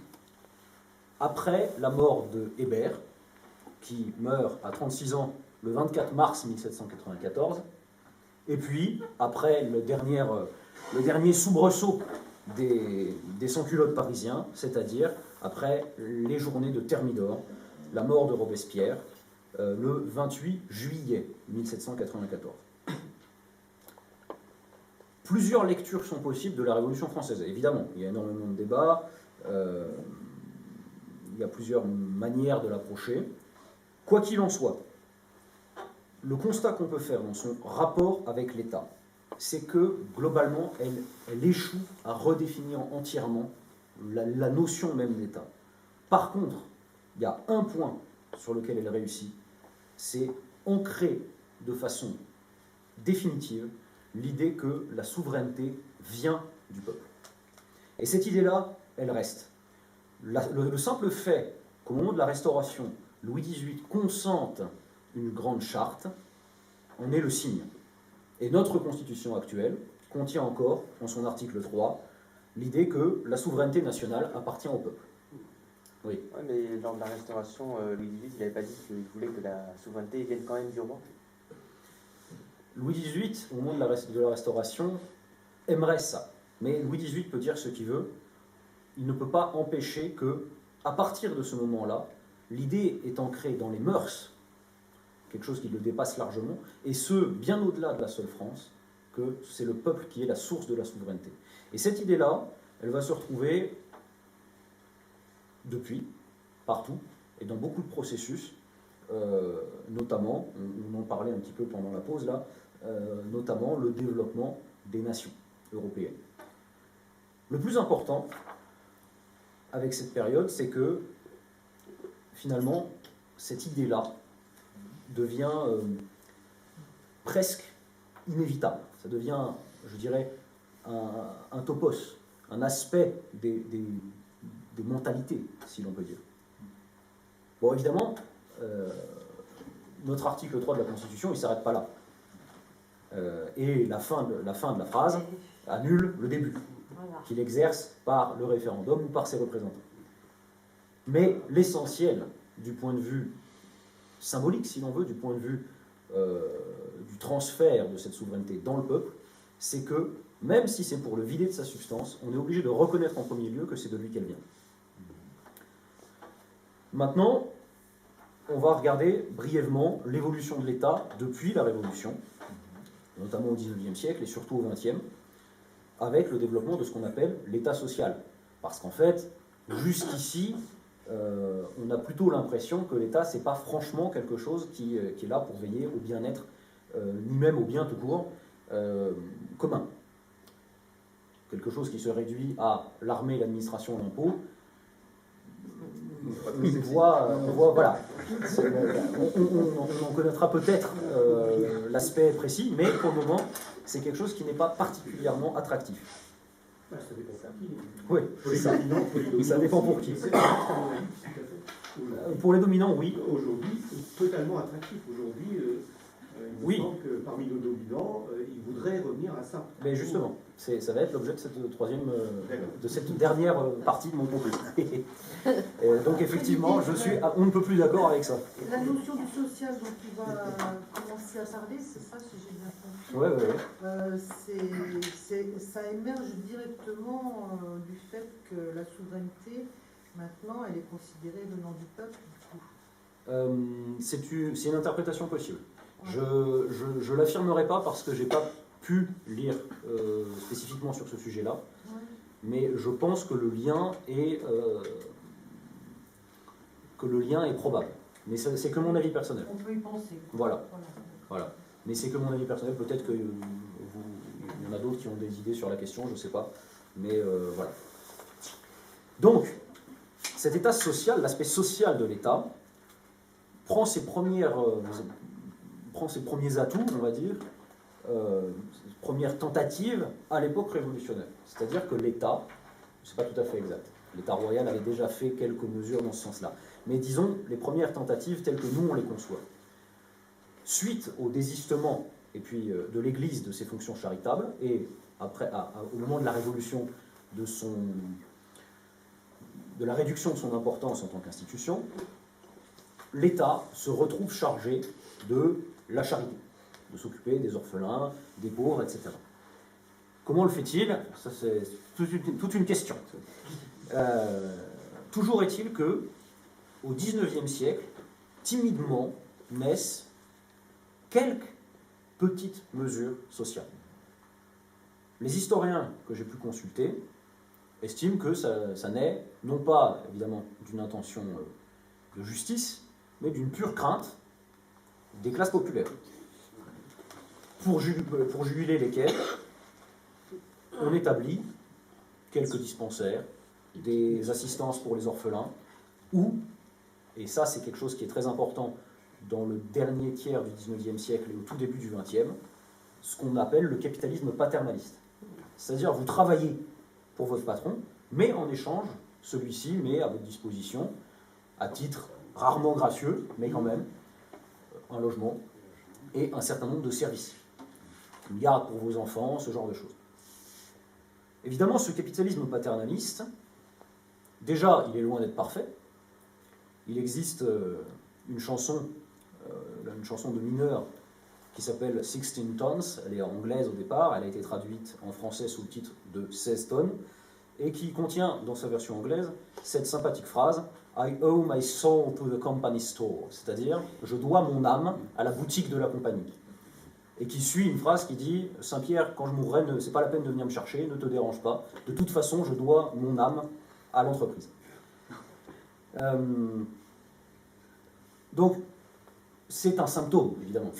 après la mort de Hébert, qui meurt à 36 ans le 24 mars 1794, et puis après le dernier soubresaut des sans-culottes parisiens, c'est-à-dire après les journées de Thermidor, la mort de Robespierre, le 28 juillet 1794. Plusieurs lectures sont possibles de la Révolution française. Évidemment, il y a énormément de débats, il y a plusieurs manières de l'approcher. Quoi qu'il en soit, le constat qu'on peut faire dans son rapport avec l'État, c'est que, globalement, elle échoue à redéfinir entièrement la notion même d'État. Par contre, il y a un point sur lequel elle réussit, c'est ancrer de façon définitive l'idée que la souveraineté vient du peuple. Et cette idée-là, elle reste. Le simple fait qu'au moment de la Restauration, Louis XVIII consente une grande charte, en est le signe. Et notre Constitution actuelle contient encore, en son article 3, l'idée que la souveraineté nationale appartient au peuple. Oui. Ouais, mais lors de la Restauration, Louis XVIII, il n'avait pas dit qu'il voulait que la souveraineté vienne quand même du roi. Louis XVIII, au moment de la Restauration, aimerait ça. Mais Louis XVIII peut dire ce qu'il veut. Il ne peut pas empêcher que, à partir de ce moment-là, l'idée est ancrée dans les mœurs, quelque chose qui le dépasse largement, et ce, bien au-delà de la seule France, que c'est le peuple qui est la source de la souveraineté. Et cette idée-là, elle va se retrouver depuis, partout, et dans beaucoup de processus, notamment, on en parlait un petit peu pendant la pause là, notamment le développement des nations européennes. Le plus important avec cette période, c'est que finalement, cette idée-là devient presque inévitable. Ça devient, je dirais, un topos, un aspect des mentalités, si l'on peut dire. Bon, évidemment, notre article 3 de la Constitution, il ne s'arrête pas là. Et la fin de la phrase annule le début, Voilà. qu'il exerce par le référendum ou par ses représentants. Mais l'essentiel, du point de vue symbolique, si l'on veut, du point de vue du transfert de cette souveraineté dans le peuple, c'est que, même si c'est pour le vider de sa substance, on est obligé de reconnaître en premier lieu que c'est de lui qu'elle vient. Maintenant, on va regarder brièvement l'évolution de l'État depuis la Révolution, notamment au XIXe siècle et surtout au XXe, avec le développement de ce qu'on appelle l'État social. Parce qu'en fait, jusqu'ici, on a plutôt l'impression que l'État, c'est pas franchement quelque chose qui est là pour veiller au bien-être, ni même au bien tout court, commun. Quelque chose qui se réduit à l'armée, l'administration, l'impôt. On voit, voilà. On en connaîtra peut-être l'aspect précis, mais pour le moment, c'est quelque chose qui n'est pas particulièrement attractif. Ça dépend pour qui. Oui, c'est ça. Ça dépend pour qui. Pour les dominants, oui. Aujourd'hui, c'est totalement attractif. Aujourd'hui, il me semble que parmi nos dominants, ils voudraient revenir à ça. Mais justement, ça va être l'objet de cette dernière partie de mon propos. Donc effectivement, je suis on ne peut plus d'accord avec ça. La notion du social dont tu vas commencer à parler, c'est ça, si j'ai bien compris. Ouais. Ça émerge directement du fait que la souveraineté, maintenant, elle est considérée venant du peuple, du coup. C'est une interprétation possible. Je ne l'affirmerai pas parce que je n'ai pas pu lire spécifiquement sur ce sujet-là, Ouais. mais je pense que le lien est probable. Mais c'est que mon avis personnel. On peut y penser. Voilà. Mais c'est que mon avis personnel. Peut-être qu'il y en a d'autres qui ont des idées sur la question, je ne sais pas. Mais voilà. Donc, cet état social, l'aspect social de l'État, prend ses premiers atouts, on va dire, première tentative à l'époque révolutionnaire. C'est-à-dire que l'État, c'est pas tout à fait exact, l'État royal avait déjà fait quelques mesures dans ce sens-là. Mais disons, les premières tentatives telles que nous on les conçoit. Suite au désistement et puis de l'Église de ses fonctions charitables, et après, au moment de la révolution, de la réduction de son importance en tant qu'institution, l'État se retrouve chargé de la charité, de s'occuper des orphelins, des pauvres, etc. Comment le fait-il? Ça, c'est toute une question. Toujours est-il que, au XIXe siècle, timidement naissent quelques petites mesures sociales. Les historiens que j'ai pu consulter estiment que ça naît, non pas évidemment d'une intention de justice, mais d'une pure crainte des classes populaires. Pour juguler lesquelles on établit quelques dispensaires, des assistances pour les orphelins, ou, et ça c'est quelque chose qui est très important dans le dernier tiers du XIXe siècle et au tout début du XXe, ce qu'on appelle le capitalisme paternaliste. C'est-à-dire vous travaillez pour votre patron, mais en échange, celui-ci met à votre disposition, à titre rarement gracieux, mais quand même, un logement et un certain nombre de services. Une garde pour vos enfants, ce genre de choses. Évidemment, ce capitalisme paternaliste, déjà, il est loin d'être parfait, Il existe une chanson de mineur qui s'appelle 16 Tons, elle est anglaise au départ, elle a été traduite en français sous le titre de 16 tonnes, et qui contient, dans sa version anglaise, cette sympathique phrase « I owe my soul to the company store », c'est-à-dire « je dois mon âme à la boutique de la compagnie », et qui suit une phrase qui dit « Saint-Pierre, quand je mourrai, c'est pas la peine de venir me chercher, ne te dérange pas, de toute façon, je dois mon âme à l'entreprise ». Donc, c'est un symptôme, évidemment.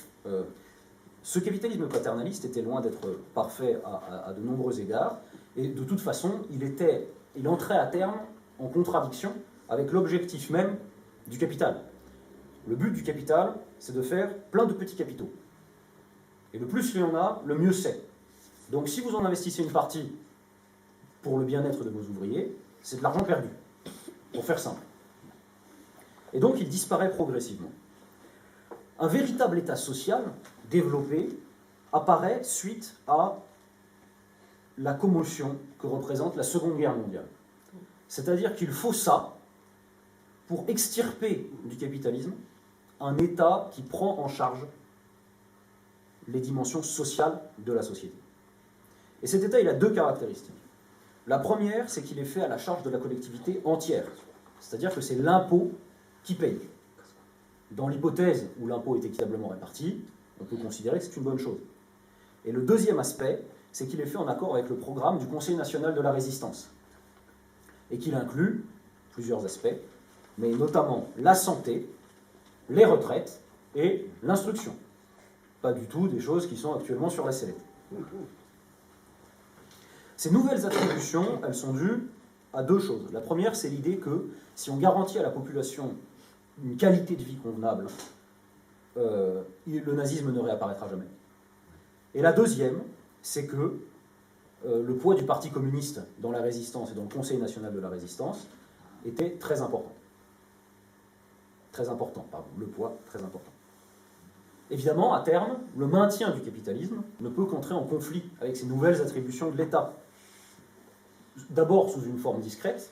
Ce capitalisme paternaliste était loin d'être parfait à de nombreux égards, et de toute façon, il entrait à terme en contradiction avec l'objectif même du capital. Le but du capital, c'est de faire plein de petits capitaux. Et le plus il y en a, le mieux c'est. Donc si vous en investissez une partie pour le bien-être de vos ouvriers, c'est de l'argent perdu, pour faire simple. Et donc il disparaît progressivement. Un véritable État social développé apparaît suite à la commotion que représente la Seconde Guerre mondiale. C'est-à-dire qu'il faut ça pour extirper du capitalisme un État qui prend en charge les dimensions sociales de la société. Et cet État, il a deux caractéristiques. La première, c'est qu'il est fait à la charge de la collectivité entière. C'est-à-dire que c'est l'impôt qui paye. Dans l'hypothèse où l'impôt est équitablement réparti, on peut considérer que c'est une bonne chose. Et le deuxième aspect, c'est qu'il est fait en accord avec le programme du Conseil national de la résistance, et qu'il inclut plusieurs aspects, mais notamment la santé, les retraites et l'instruction. Pas du tout des choses qui sont actuellement sur la sellette. Ces nouvelles attributions, elles sont dues à deux choses. La première, c'est l'idée que si on garantit à la population une qualité de vie convenable, le nazisme ne réapparaîtra jamais. Et la deuxième, c'est que le poids du Parti communiste dans la résistance et dans le Conseil national de la résistance était très important. Le poids très important. Évidemment, à terme, le maintien du capitalisme ne peut qu'entrer en conflit avec ces nouvelles attributions de l'État. D'abord sous une forme discrète,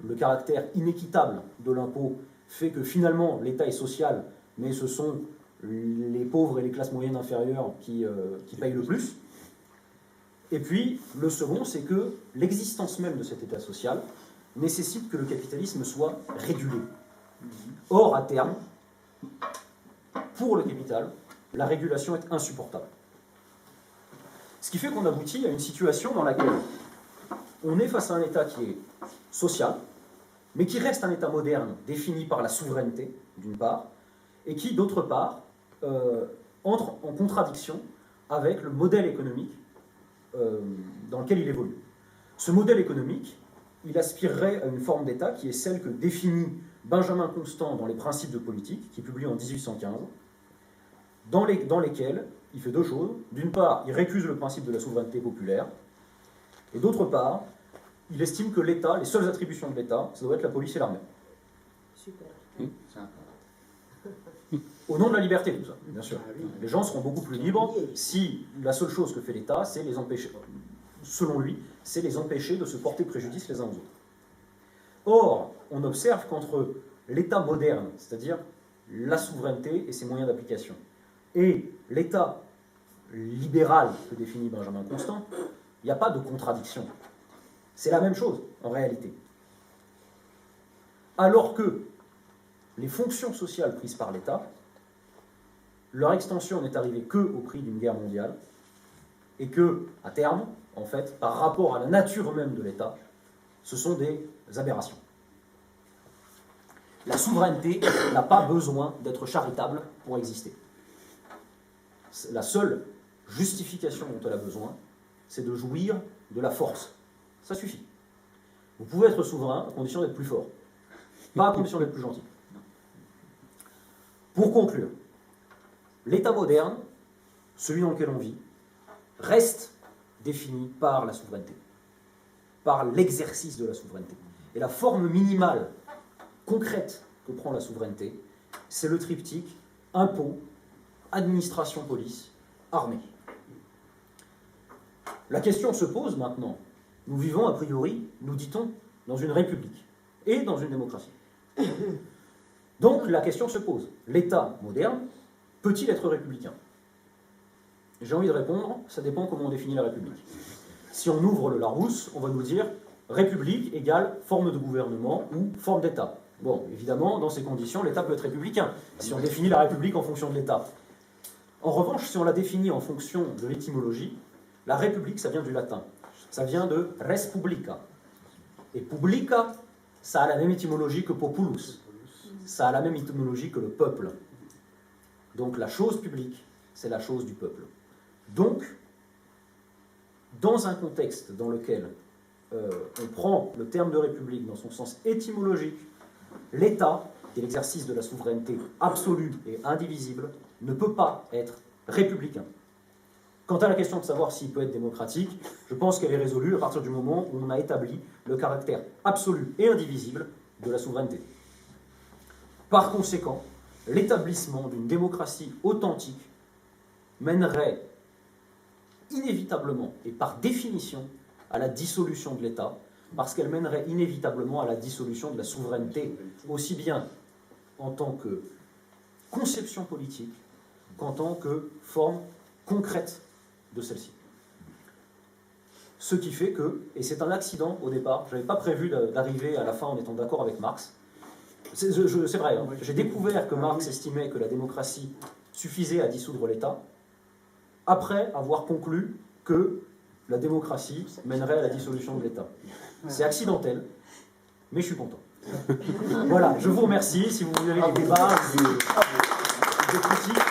le caractère inéquitable de l'impôt fait que finalement l'État est social, mais ce sont les pauvres et les classes moyennes inférieures qui payent le plus. Et puis, le second, c'est que l'existence même de cet État social nécessite que le capitalisme soit régulé. Or, à terme, pour le capital, la régulation est insupportable. Ce qui fait qu'on aboutit à une situation dans laquelle on est face à un État qui est social, mais qui reste un État moderne défini par la souveraineté, d'une part, et qui, d'autre part, entre en contradiction avec le modèle économique dans lequel il évolue. Ce modèle économique, il aspirerait à une forme d'État qui est celle que définit Benjamin Constant dans les Principes de politique, qui est publié en 1815, dans lesquels il fait deux choses. D'une part, il récuse le principe de la souveraineté populaire, et d'autre part, il estime que l'État, les seules attributions de l'État, ça doit être la police et l'armée. Super. Au nom de la liberté, tout ça, bien sûr. Les gens seront beaucoup plus libres si la seule chose que fait l'État, c'est les empêcher, selon lui, c'est les empêcher de se porter préjudice les uns aux autres. Or, on observe qu'entre l'État moderne, c'est-à-dire la souveraineté et ses moyens d'application, et l'État libéral que définit Benjamin Constant, il n'y a pas de contradiction. C'est la même chose, en réalité. Alors que les fonctions sociales prises par l'État, leur extension n'est arrivée qu'au prix d'une guerre mondiale, et que, à terme, en fait, par rapport à la nature même de l'État, ce sont des aberrations. La souveraineté n'a pas besoin d'être charitable pour exister. La seule justification dont elle a besoin, c'est de jouir de la force. Ça suffit. Vous pouvez être souverain à condition d'être plus fort, pas à condition d'être plus gentil. Pour conclure, l'État moderne, celui dans lequel on vit, reste défini par la souveraineté, par l'exercice de la souveraineté. Et la forme minimale, concrète, que prend la souveraineté, c'est le triptyque impôt, administration, police, armée. La question se pose maintenant. Nous vivons, a priori, nous dit-on, dans une république et dans une démocratie. Donc la question se pose, l'État moderne peut-il être républicain? J'ai envie de répondre, ça dépend comment on définit la République. Si on ouvre le Larousse, on va nous dire République égale forme de gouvernement ou forme d'État. Bon, évidemment, dans ces conditions, l'État peut être républicain, si on définit la République en fonction de l'État. En revanche, si on la définit en fonction de l'étymologie, la République, ça vient du latin. Ça vient de res publica. Et publica, ça a la même étymologie que populus. Ça a la même étymologie que le peuple. Donc la chose publique, c'est la chose du peuple. Donc, dans un contexte dans lequel on prend le terme de république dans son sens étymologique, l'État, qui est l'exercice de la souveraineté absolue et indivisible, ne peut pas être républicain. Quant à la question de savoir s'il peut être démocratique, je pense qu'elle est résolue à partir du moment où on a établi le caractère absolu et indivisible de la souveraineté. Par conséquent, l'établissement d'une démocratie authentique mènerait inévitablement et par définition à la dissolution de l'État, parce qu'elle mènerait inévitablement à la dissolution de la souveraineté, aussi bien en tant que conception politique qu'en tant que forme concrète de celle-ci. Ce qui fait que, et c'est un accident au départ, je n'avais pas prévu d'arriver à la fin en étant d'accord avec Marx, c'est vrai, hein, j'ai découvert que Marx estimait que la démocratie suffisait à dissoudre l'État, après avoir conclu que la démocratie mènerait à la dissolution de l'État. C'est accidentel, mais je suis content. Voilà, je vous remercie. Si vous avez des débats, des critiques,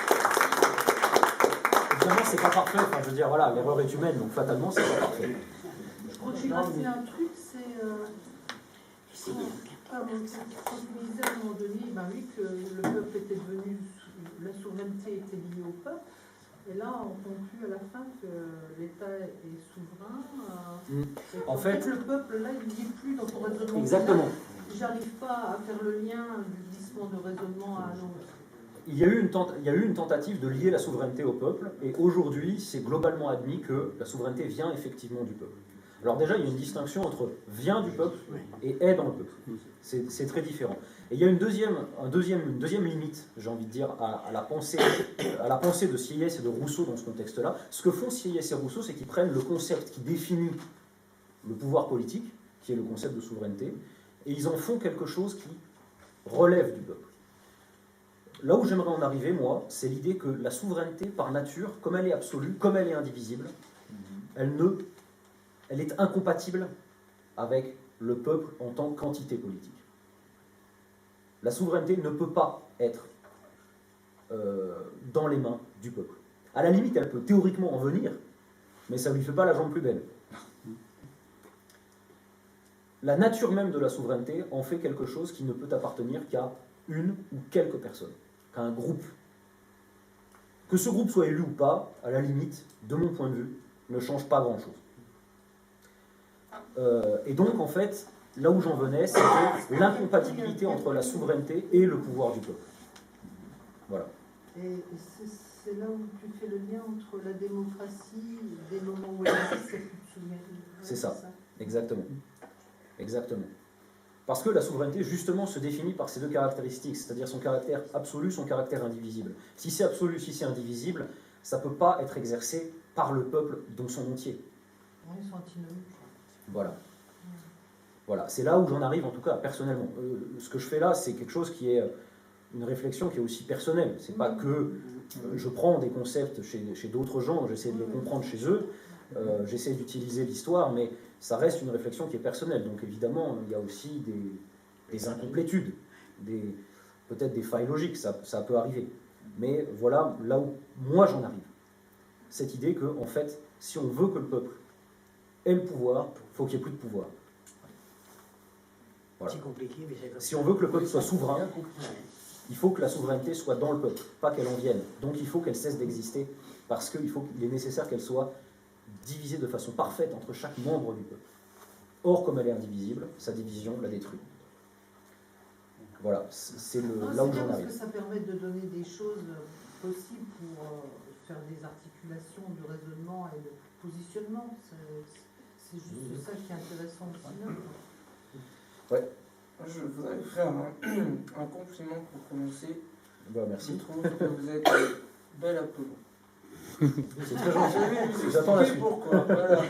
évidemment, c'est pas parfait. Enfin, je veux dire, voilà, l'erreur est humaine, donc fatalement, c'est pas parfait. Je crois que j'ai rappelé un truc, c'est quand tu disais à un moment donné, ben oui, que le peuple était devenu, la souveraineté était liée au peuple. Et là, on conclut à la fin que l'État est souverain. En fait, le peuple, là, il n'y est plus dans ton raisonnement. Exactement. J'arrive pas à faire le lien du glissement de raisonnement à un autre. Il y a eu une tentative de lier la souveraineté au peuple, et aujourd'hui, c'est globalement admis que la souveraineté vient effectivement du peuple. Alors déjà, il y a une distinction entre vient du peuple et est dans le peuple. C'est très différent. Et il y a une deuxième limite, j'ai envie de dire, à la pensée de Sieyès et de Rousseau dans ce contexte-là. Ce que font Sieyès et Rousseau, c'est qu'ils prennent le concept qui définit le pouvoir politique, qui est le concept de souveraineté, et ils en font quelque chose qui relève du peuple. Là où j'aimerais en arriver, moi, c'est l'idée que la souveraineté, par nature, comme elle est absolue, comme elle est indivisible, elle est incompatible avec le peuple en tant qu'entité politique. La souveraineté ne peut pas être dans les mains du peuple. À la limite, elle peut théoriquement en venir, mais ça ne lui fait pas la jambe plus belle. La nature même de la souveraineté en fait quelque chose qui ne peut appartenir qu'à une ou quelques personnes, qu'à un groupe. Que ce groupe soit élu ou pas, à la limite, de mon point de vue, ne change pas grand-chose. Et donc, en fait, là où j'en venais, c'était l'incompatibilité entre la souveraineté et le pouvoir du peuple. Voilà. Et c'est là où tu fais le lien entre la démocratie, des moments où elle existe, et plus de souveraineté. C'est ça, exactement. Exactement. Parce que la souveraineté, justement, se définit par ces deux caractéristiques, c'est-à-dire son caractère absolu, son caractère indivisible. Si c'est absolu, si c'est indivisible, ça ne peut pas être exercé par le peuple dans son entier. Oui, c'est antinomique. Voilà. Voilà. C'est là où j'en arrive, en tout cas, personnellement. Ce que je fais là, c'est quelque chose qui est une réflexion qui est aussi personnelle. C'est pas que je prends des concepts chez d'autres gens, j'essaie de les comprendre chez eux, j'essaie d'utiliser l'histoire, mais ça reste une réflexion qui est personnelle. Donc évidemment, il y a aussi des incomplétudes, peut-être des failles logiques, ça peut arriver. Mais voilà là où moi j'en arrive. Cette idée que, en fait, si on veut que le peuple ait le pouvoir, il faut qu'il n'y ait plus de pouvoir. Voilà. Si on veut que le peuple soit souverain, il faut que la souveraineté soit dans le peuple, pas qu'elle en vienne. Donc il faut qu'elle cesse d'exister, parce qu'il est nécessaire qu'elle soit divisée de façon parfaite entre chaque membre du peuple. Or, comme elle est indivisible, sa division la détruit. Voilà, c'est là où j'en arrive. Parce que ça permet de donner des choses possibles pour faire des articulations de raisonnement et de positionnement. C'est juste ça qui est intéressant aussi. Ouais. Je voudrais vous faire un compliment pour commencer. Bah, Je merci. trouve que vous êtes bel Apollon. C'est très gentil. Je vais vous J'attends la expliquer suite. pourquoi. Voilà.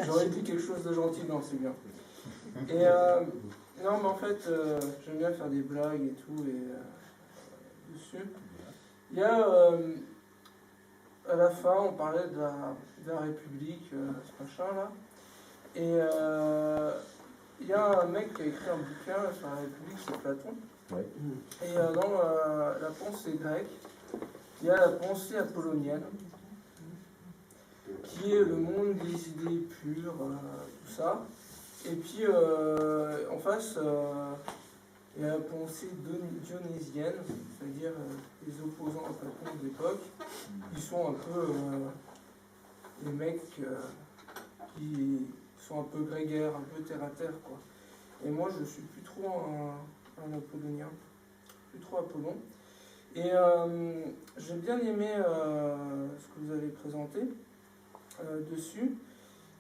J'aurais dit quelque chose de gentil, non, c'est bien. Et non, mais en fait, j'aime bien faire des blagues et tout, et dessus. Il y a, à la fin, on parlait de la République, ce machin-là, et il y a un mec qui a écrit un bouquin sur la République, c'est Platon. Ouais. Et dans la pensée grecque, il y a la pensée apollonienne, qui est le monde des idées pures, tout ça. Et puis en face, il y a la pensée dionysienne, c'est-à-dire les opposants à Platon de l'époque, qui sont un peu les mecs qui sont un peu grégaires, un peu terre à terre, quoi. Et moi, je suis plus trop un apollonien, plus trop Apollon. Et j'ai bien aimé ce que vous avez présenté dessus,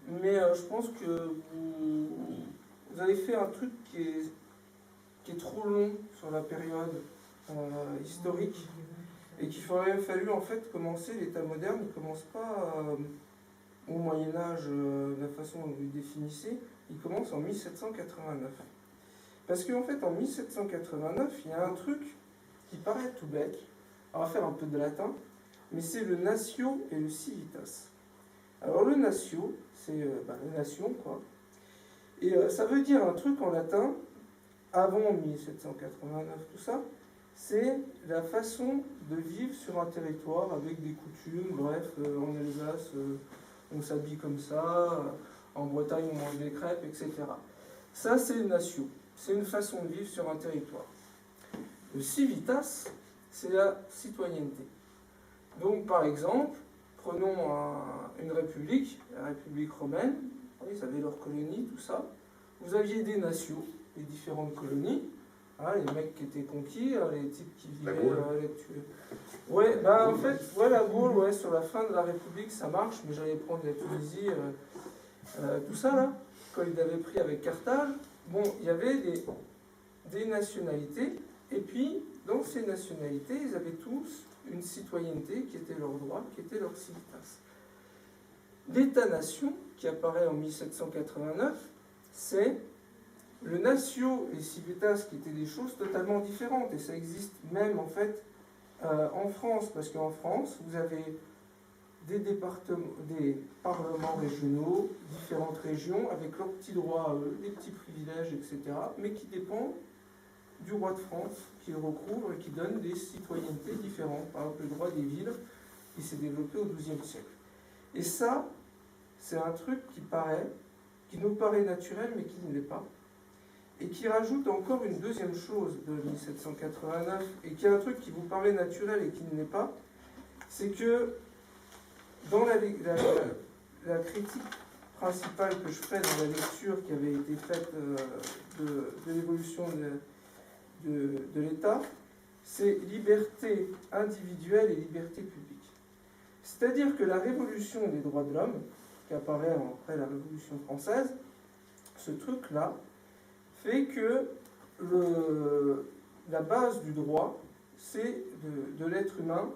mais je pense que vous avez fait un truc qui est trop long sur la période historique et qu'il aurait fallu en fait commencer. L'État moderne ne commence pas au Moyen-Âge de la façon dont vous le définissez, il commence en 1789. Parce qu'en fait, en 1789, il y a un truc qui paraît tout bête, on va faire un peu de latin, mais c'est le natio et le civitas. Alors le natio, c'est la nation, quoi. Et ça veut dire un truc en latin, avant 1789, tout ça, c'est la façon de vivre sur un territoire avec des coutumes, bref, en Alsace, on s'habille comme ça, en Bretagne, on mange des crêpes, etc. Ça, c'est le natio. C'est une façon de vivre sur un territoire. Le civitas, c'est la citoyenneté. Donc, par exemple, prenons une république, la République romaine, ils avaient leurs colonies, tout ça. Vous aviez des nations, les différentes colonies, les mecs qui étaient conquis, les types qui vivaient les tuer. Ouais, en fait, la Gaule, sur la fin de la République, ça marche, mais j'allais prendre la Tunisie, tout ça, là, quand ils l'avaient pris avec Carthage. Bon, il y avait des nationalités, et puis, dans ces nationalités, ils avaient tous une citoyenneté qui était leur droit, qui était leur civitas. L'État-nation, qui apparaît en 1789, c'est le natio et civitas qui étaient des choses totalement différentes. Et ça existe même, en fait, en France, parce qu'en France, vous avez des parlements régionaux, différentes régions, avec leurs petits droits, des petits privilèges, etc., mais qui dépendent du roi de France, qui le recouvre et qui donne des citoyennetés différentes. Par exemple, le droit des villes, qui s'est développé au XIIe siècle. Et ça, c'est un truc qui nous paraît naturel, mais qui ne l'est pas. Et qui rajoute encore une deuxième chose de 1789, et qui est un truc qui vous paraît naturel et qui ne l'est pas, c'est que dans la critique principale que je fais dans la lecture qui avait été faite de l'évolution de l'État, c'est liberté individuelle et liberté publique. C'est-à-dire que la révolution des droits de l'homme, qui apparaît après la Révolution française, ce truc-là fait que la base du droit, c'est de l'être humain,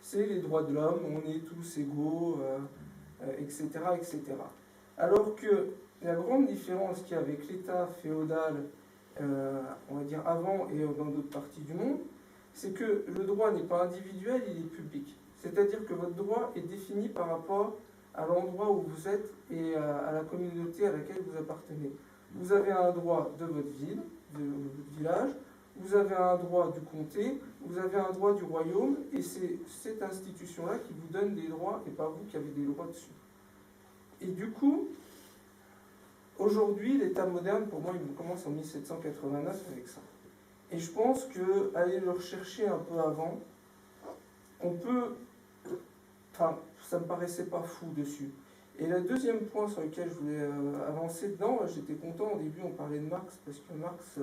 c'est les droits de l'homme, on est tous égaux, etc., etc. Alors que la grande différence qu'il y a avec l'État féodal, on va dire avant et dans d'autres parties du monde, c'est que le droit n'est pas individuel, il est public. C'est-à-dire que votre droit est défini par rapport à l'endroit où vous êtes et à la communauté à laquelle vous appartenez. Vous avez un droit de votre ville, de votre village, vous avez un droit du comté, vous avez un droit du royaume, et c'est cette institution-là qui vous donne des droits et pas vous qui avez des droits dessus. Et du coup, aujourd'hui, l'État moderne, pour moi, il commence en 1789 avec ça. Et je pense qu'aller le rechercher un peu avant, on peut... Enfin, ça me paraissait pas fou dessus. Et le deuxième point sur lequel je voulais avancer dedans, j'étais content, au début on parlait de Marx, parce que Marx,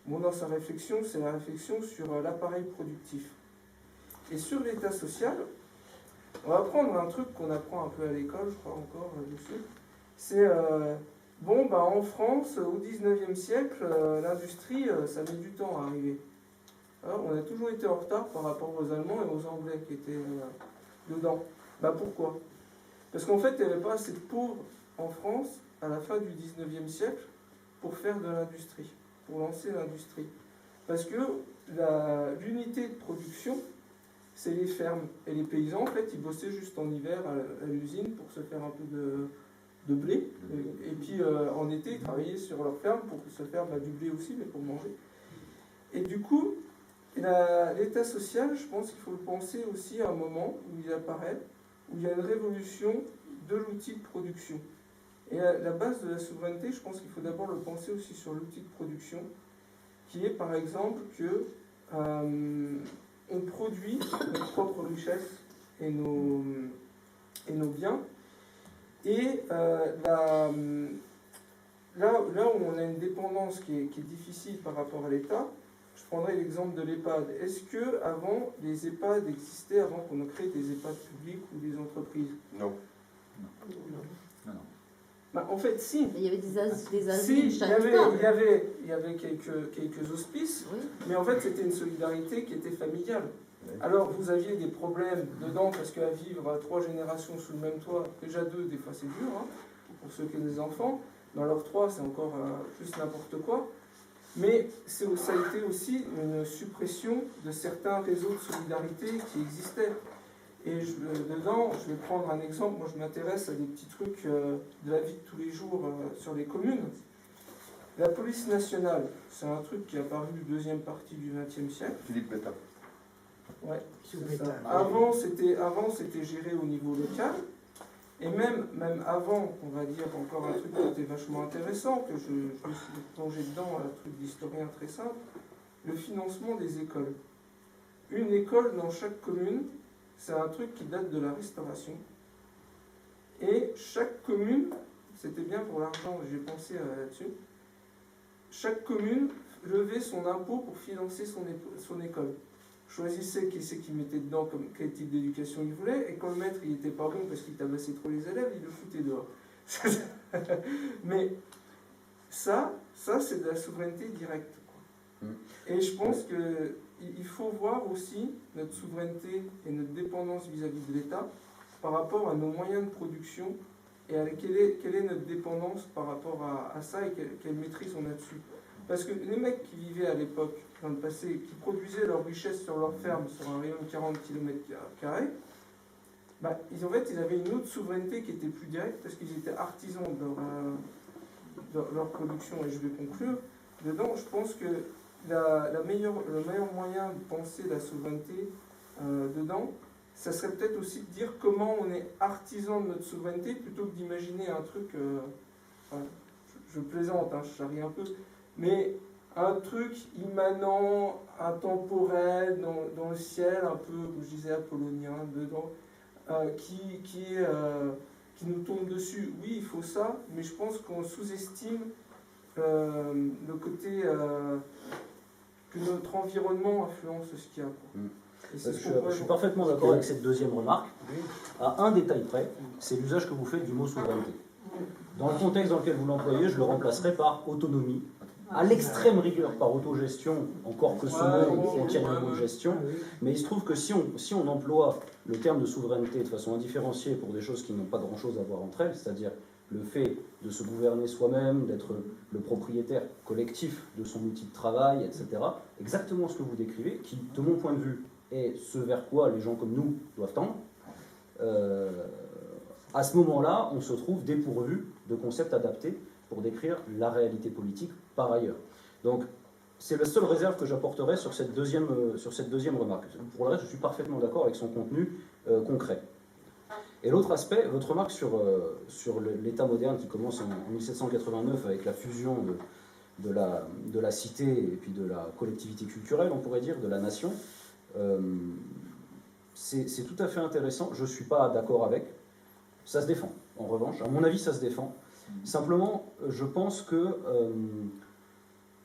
dans sa réflexion, c'est la réflexion sur l'appareil productif. Et sur l'état social, on va prendre un truc qu'on apprend un peu à l'école, je crois encore dessus, c'est Bon, bah, en France, au 19e siècle, l'industrie, ça met du temps à arriver. Hein, on a toujours été en retard par rapport aux Allemands et aux Anglais qui étaient dedans. Bah, pourquoi? Parce qu'en fait, il n'y avait pas assez de pauvres en France à la fin du 19e siècle pour faire de l'industrie, pour lancer l'industrie. Parce que l'unité de production, c'est les fermes. Et les paysans, en fait, ils bossaient juste en hiver à l'usine pour se faire un peu de blé. Et puis en été, ils travaillaient sur leur ferme pour se faire du blé aussi, mais pour manger. Et du coup, l'état social, je pense qu'il faut le penser aussi à un moment où il apparaît, où il y a une révolution de l'outil de production. Et la base de la souveraineté, je pense qu'il faut d'abord le penser aussi sur l'outil de production, qui est par exemple que on produit nos propres richesses et nos biens. Et là où on a une dépendance qui est difficile par rapport à l'État, je prendrai l'exemple de l'EHPAD. Est-ce que avant les EHPAD existaient avant qu'on crée des EHPAD publics ou des entreprises? Non. Non. Bah, en fait, si. Il y avait des asiles Si, il y charitables. avait quelques hospices, Oui. mais en fait c'était une solidarité qui était familiale. Alors vous aviez des problèmes dedans parce qu'à vivre à 3 générations sous le même toit, déjà 2, des fois c'est dur, hein, pour ceux qui ont des enfants. Dans leurs 3, c'est encore juste n'importe quoi. Mais ça a été aussi une suppression de certains réseaux de solidarité qui existaient. Et dedans, je vais prendre un exemple. Moi, je m'intéresse à des petits trucs de la vie de tous les jours sur les communes. La police nationale, c'est un truc qui est apparu deuxième partie du XXe siècle. Philippe Pétain. Ouais, c'est ça. Avant, c'était géré au niveau local. Et même avant, on va dire encore un truc qui était vachement intéressant, que je me suis plongé dedans, un truc d'historien très simple, le financement des écoles. Une école dans chaque commune, c'est un truc qui date de la Restauration. Et chaque commune, c'était bien pour l'argent, j'ai pensé là-dessus, chaque commune levait son impôt pour financer son école. Choisissait qui c'est qu'il mettait dedans, comme quel type d'éducation il voulait, et quand le maître il était pas bon parce qu'il tabassait trop les élèves, il le foutait dehors. Mais ça c'est de la souveraineté directe. Quoi. Et je pense qu'il faut voir aussi notre souveraineté et notre dépendance vis-à-vis de l'État par rapport à nos moyens de production et à quelle est notre dépendance par rapport à ça et quelle maîtrise on a dessus. Parce que les mecs qui vivaient à l'époque, dans le passé, qui produisaient leur richesse sur leur ferme, sur un rayon de 40 km², bah, ils avaient une autre souveraineté qui était plus directe parce qu'ils étaient artisans de leur production. Et je vais conclure. Dedans, je pense que le meilleur moyen de penser la souveraineté dedans, ça serait peut-être aussi de dire comment on est artisan de notre souveraineté plutôt que d'imaginer un truc, je plaisante, hein, je charrie un peu, mais un truc immanent, intemporel, dans le ciel, un peu, comme je disais, apollonien, dedans, qui nous tombe dessus. Oui, il faut ça, mais je pense qu'on sous-estime le côté que notre environnement influence ce qu'il y a. Je suis parfaitement d'accord avec cette deuxième remarque. À un détail près, c'est l'usage que vous faites du mot souveraineté. Dans le contexte dans lequel vous l'employez, je le remplacerai par autonomie. À l'extrême rigueur par autogestion, encore que ce mot contienne le mot gestion, mais il se trouve que si on emploie le terme de souveraineté de façon indifférenciée pour des choses qui n'ont pas grand-chose à voir entre elles, c'est-à-dire le fait de se gouverner soi-même, d'être le propriétaire collectif de son outil de travail, etc., exactement ce que vous décrivez, qui, de mon point de vue, est ce vers quoi les gens comme nous doivent tendre, à ce moment-là, on se trouve dépourvu de concepts adaptés pour décrire la réalité politique par ailleurs. Donc, c'est la seule réserve que j'apporterai sur cette deuxième remarque. Pour le reste, je suis parfaitement d'accord avec son contenu concret. Et l'autre aspect, votre remarque sur l'État moderne qui commence en 1789 avec la fusion de la cité et puis de la collectivité culturelle, on pourrait dire, de la nation, c'est tout à fait intéressant. Je ne suis pas d'accord avec. Ça se défend, en revanche. À mon avis, ça se défend. Simplement, je pense que,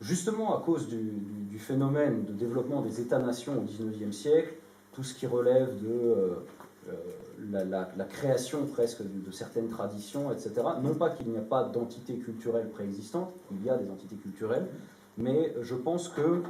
justement à cause du phénomène de développement des États-nations au XIXe siècle, tout ce qui relève de la création presque de certaines traditions, etc. Non pas qu'il n'y a pas d'entité culturelle préexistante, il y a des entités culturelles, mais je pense que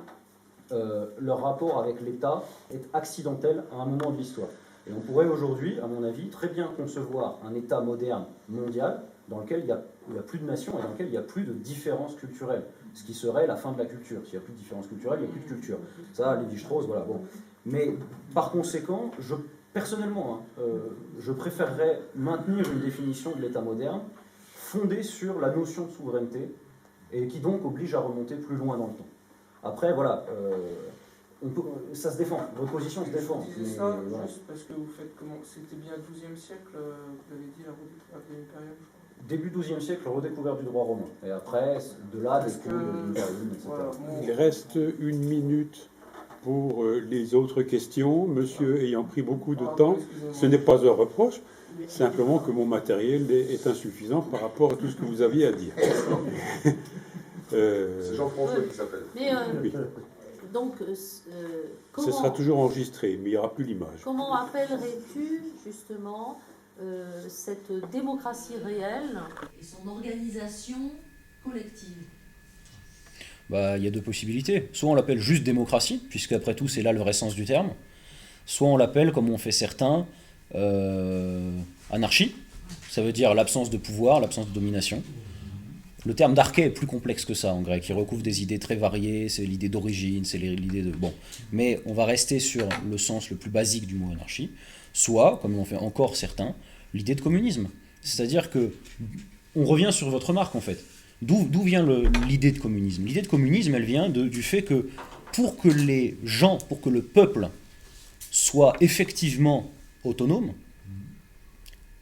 leur rapport avec l'État est accidentel à un moment de l'histoire. Et on pourrait aujourd'hui, à mon avis, très bien concevoir un État moderne mondial dans lequel il n'y a plus de nations et dans lequel il n'y a plus de différences culturelles, ce qui serait la fin de la culture. S'il n'y a plus de différences culturelles, il n'y a plus de culture. Ça, Lévi-Strauss, voilà. Bon. Mais par conséquent, personnellement, je préférerais maintenir une définition de l'État moderne fondée sur la notion de souveraineté et qui donc oblige à remonter plus loin dans le temps. Après, voilà, ça se défend, votre position se défend. Je disais ça juste parce que vous faites comment? C'était bien le XIIe siècle, vous avez dit, la redécouverte de l'impérial, je crois. Début XIIe siècle, redécouverte du droit romain. Et après, de là, des cours de l'impérialisme, etc. Voilà, Il reste 1 minute pour les autres questions. Monsieur ayant pris beaucoup de temps, ce n'est pas un reproche, simplement que mon matériel est insuffisant par rapport à tout ce que vous aviez à dire. C'est Jean-François qui s'appelle. Mais Oui. donc, Ce sera toujours enregistré, mais il n'y aura plus l'image. comment appellerais-tu justement cette démocratie réelle et son organisation collective? Bah, il y a deux possibilités. Soit on l'appelle juste démocratie, puisque après tout c'est là le vrai sens du terme. Soit on l'appelle, comme on fait certains, anarchie. Ça veut dire l'absence de pouvoir, l'absence de domination. Le terme d'arché est plus complexe que ça en grec. Il recouvre des idées très variées. C'est l'idée d'origine, c'est l'idée de... Bon. Mais on va rester sur le sens le plus basique du mot anarchie. Soit, comme l'ont fait encore certains, l'idée de communisme. C'est-à-dire que on revient sur votre remarque en fait. D'où vient l'idée de communisme? L'idée de communisme, elle vient du fait que pour que les gens, pour que le peuple soit effectivement autonome,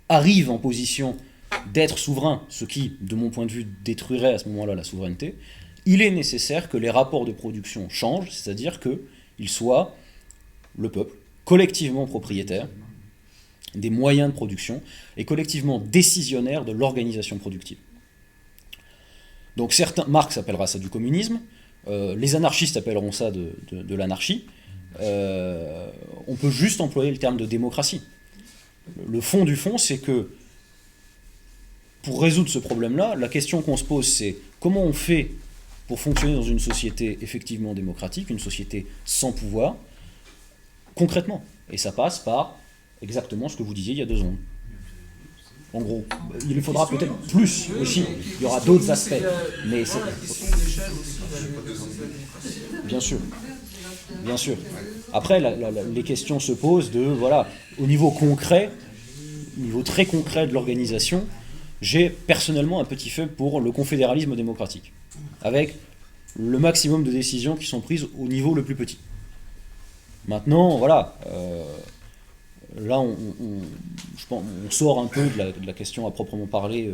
arrive en position d'être souverain, ce qui, de mon point de vue, détruirait à ce moment-là la souveraineté, il est nécessaire que les rapports de production changent, c'est-à-dire qu'il soit, le peuple, collectivement propriétaire des moyens de production et collectivement décisionnaire de l'organisation productive. Donc Marx appellera ça du communisme, les anarchistes appelleront ça de l'anarchie, on peut juste employer le terme de démocratie. Le fond du fond, c'est que pour résoudre ce problème-là, la question qu'on se pose, c'est comment on fait pour fonctionner dans une société effectivement démocratique, une société sans pouvoir, concrètement. Et ça passe par exactement ce que vous disiez il y a 2 secondes. En gros, il faudra peut-être plus aussi, il y aura d'autres aspects. Mais c'est... Bien sûr. Bien sûr. Après, les questions se posent de, voilà, au niveau concret, au niveau très concret de l'organisation, j'ai personnellement un petit faible pour le confédéralisme démocratique, avec le maximum de décisions qui sont prises au niveau le plus petit. Maintenant, voilà, là, je pense, on sort un peu de la question à proprement parler,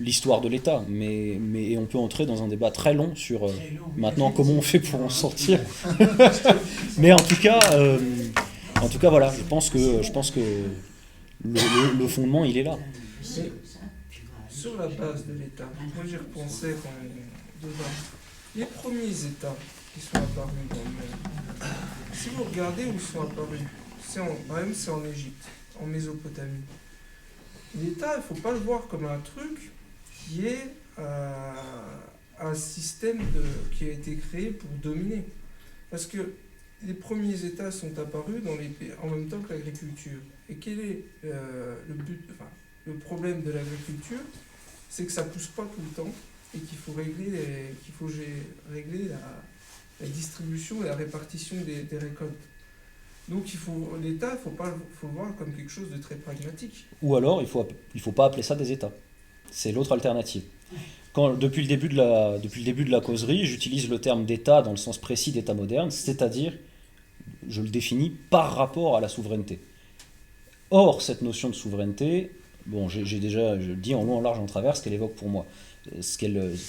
l'histoire de l'État, mais on peut entrer dans un débat très long sur maintenant comment on fait pour en sortir. Mais en tout cas, voilà, je pense que le fondement, il est là. Mais sur la base de l'État, moi j'y repensais quand dedans. Les premiers États qui sont apparus dans le monde, si vous regardez où ils sont apparus, c'est en Égypte, en Mésopotamie. L'État, il ne faut pas le voir comme un truc qui est un système qui a été créé pour dominer. Parce que les premiers États sont apparus dans les pays, en même temps que l'agriculture. Et quel est le problème de l'agriculture? C'est que ça ne pousse pas tout le temps et qu'il faut régler la distribution et la répartition des récoltes. Donc l'État, il faut le voir comme quelque chose de très pragmatique. Ou alors, il faut pas appeler ça des États. C'est l'autre alternative. Depuis le début de la causerie, j'utilise le terme d'État dans le sens précis d'État moderne, c'est-à-dire, je le définis par rapport à la souveraineté. Or, cette notion de souveraineté, bon, je dis en long, en large, en travers ce qu'elle évoque pour moi,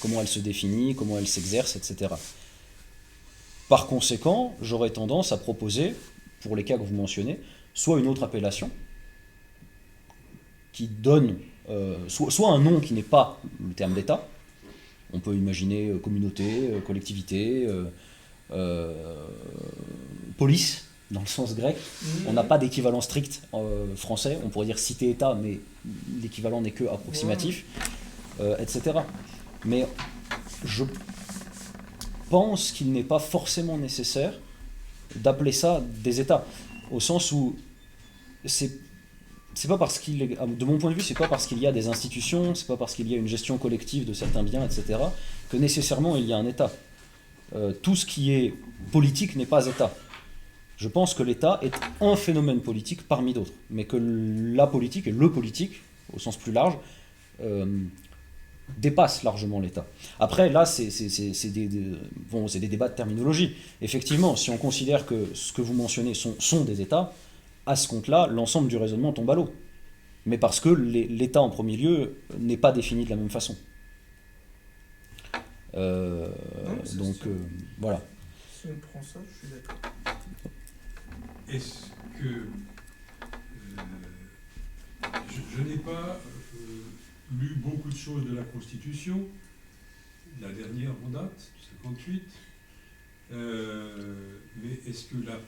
comment elle se définit, comment elle s'exerce, etc. Par conséquent, j'aurais tendance à proposer, pour les cas que vous mentionnez, soit une autre appellation, qui donne soit un nom qui n'est pas le terme d'État, on peut imaginer communauté, collectivité, police, dans le sens grec. On n'a pas d'équivalent strict français. On pourrait dire cité-État, mais l'équivalent n'est que approximatif, etc. Mais je pense qu'il n'est pas forcément nécessaire d'appeler ça des États, au sens où c'est pas parce qu'il est, de mon point de vue, c'est pas parce qu'il y a des institutions, c'est pas parce qu'il y a une gestion collective de certains biens, etc., que nécessairement il y a un État. Tout ce qui est politique n'est pas État. Je pense que l'État est un phénomène politique parmi d'autres, mais que la politique et le politique, au sens plus large, dépasse largement l'État. Après, là, c'est des débats de terminologie. Effectivement, si on considère que ce que vous mentionnez sont des États, à ce compte-là, l'ensemble du raisonnement tombe à l'eau. Mais parce que l'État, en premier lieu, n'est pas défini de la même façon. Voilà. Si on prend ça, je suis d'accord. Est-ce que... je n'ai pas lu beaucoup de choses de la Constitution, la dernière en date, 58, mais est-ce que là,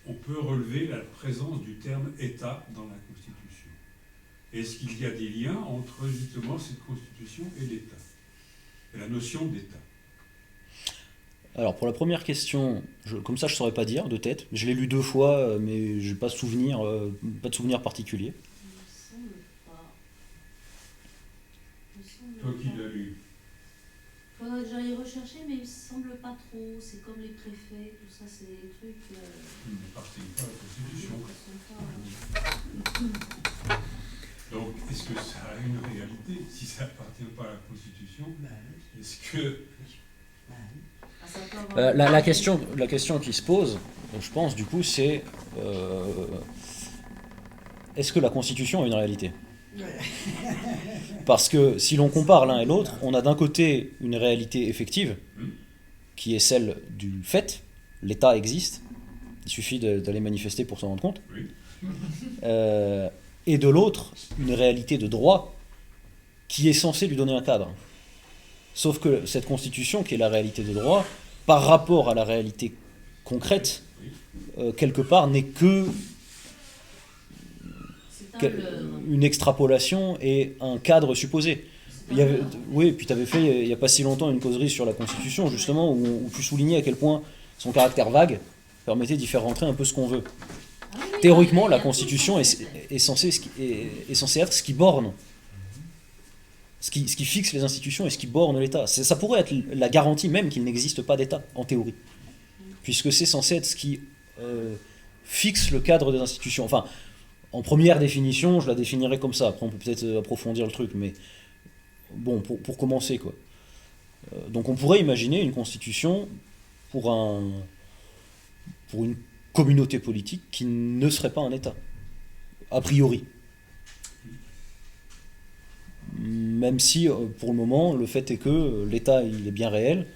on peut relever la présence du terme État dans la Constitution? Est-ce qu'il y a des liens entre justement cette Constitution et l'État, et la notion d'État? Alors pour la première question, comme ça je ne saurais pas dire de tête. Je l'ai lu 2 fois, mais je n'ai pas de souvenir particulier. Toi qui l'as lu. Il faudrait que j'aille rechercher, mais il me semble pas trop. C'est comme les préfets, tout ça, c'est des trucs... Ils n'appartiennent pas à la Constitution. Donc, est-ce que ça a une réalité? Si ça n'appartient pas à la Constitution, est-ce que... La question qui se pose, je pense, du coup, c'est est-ce que la Constitution a une réalité? Parce que si l'on compare l'un et l'autre, on a d'un côté une réalité effective, qui est celle du fait, l'État existe, il suffit d'aller manifester pour s'en rendre compte, et de l'autre, une réalité de droit, qui est censée lui donner un cadre. Sauf que cette Constitution, qui est la réalité de droit, par rapport à la réalité concrète, quelque part, n'est que une extrapolation et un cadre supposé. Oui, puis tu avais fait, il n'y a pas si longtemps, une causerie sur la Constitution, justement, où tu soulignais à quel point son caractère vague permettait d'y faire rentrer un peu ce qu'on veut. Théoriquement, la Constitution est censée être ce qui borne, ce qui fixe les institutions et ce qui borne l'État. Ça pourrait être la garantie même qu'il n'existe pas d'État, en théorie, puisque c'est censé être ce qui fixe le cadre des institutions. Enfin, en première définition, je la définirais comme ça. Après, on peut peut-être approfondir le truc, mais bon, pour commencer, quoi. Donc on pourrait imaginer une constitution pour une communauté politique qui ne serait pas un État, a priori. Même si, pour le moment, le fait est que l'État, il est bien réel,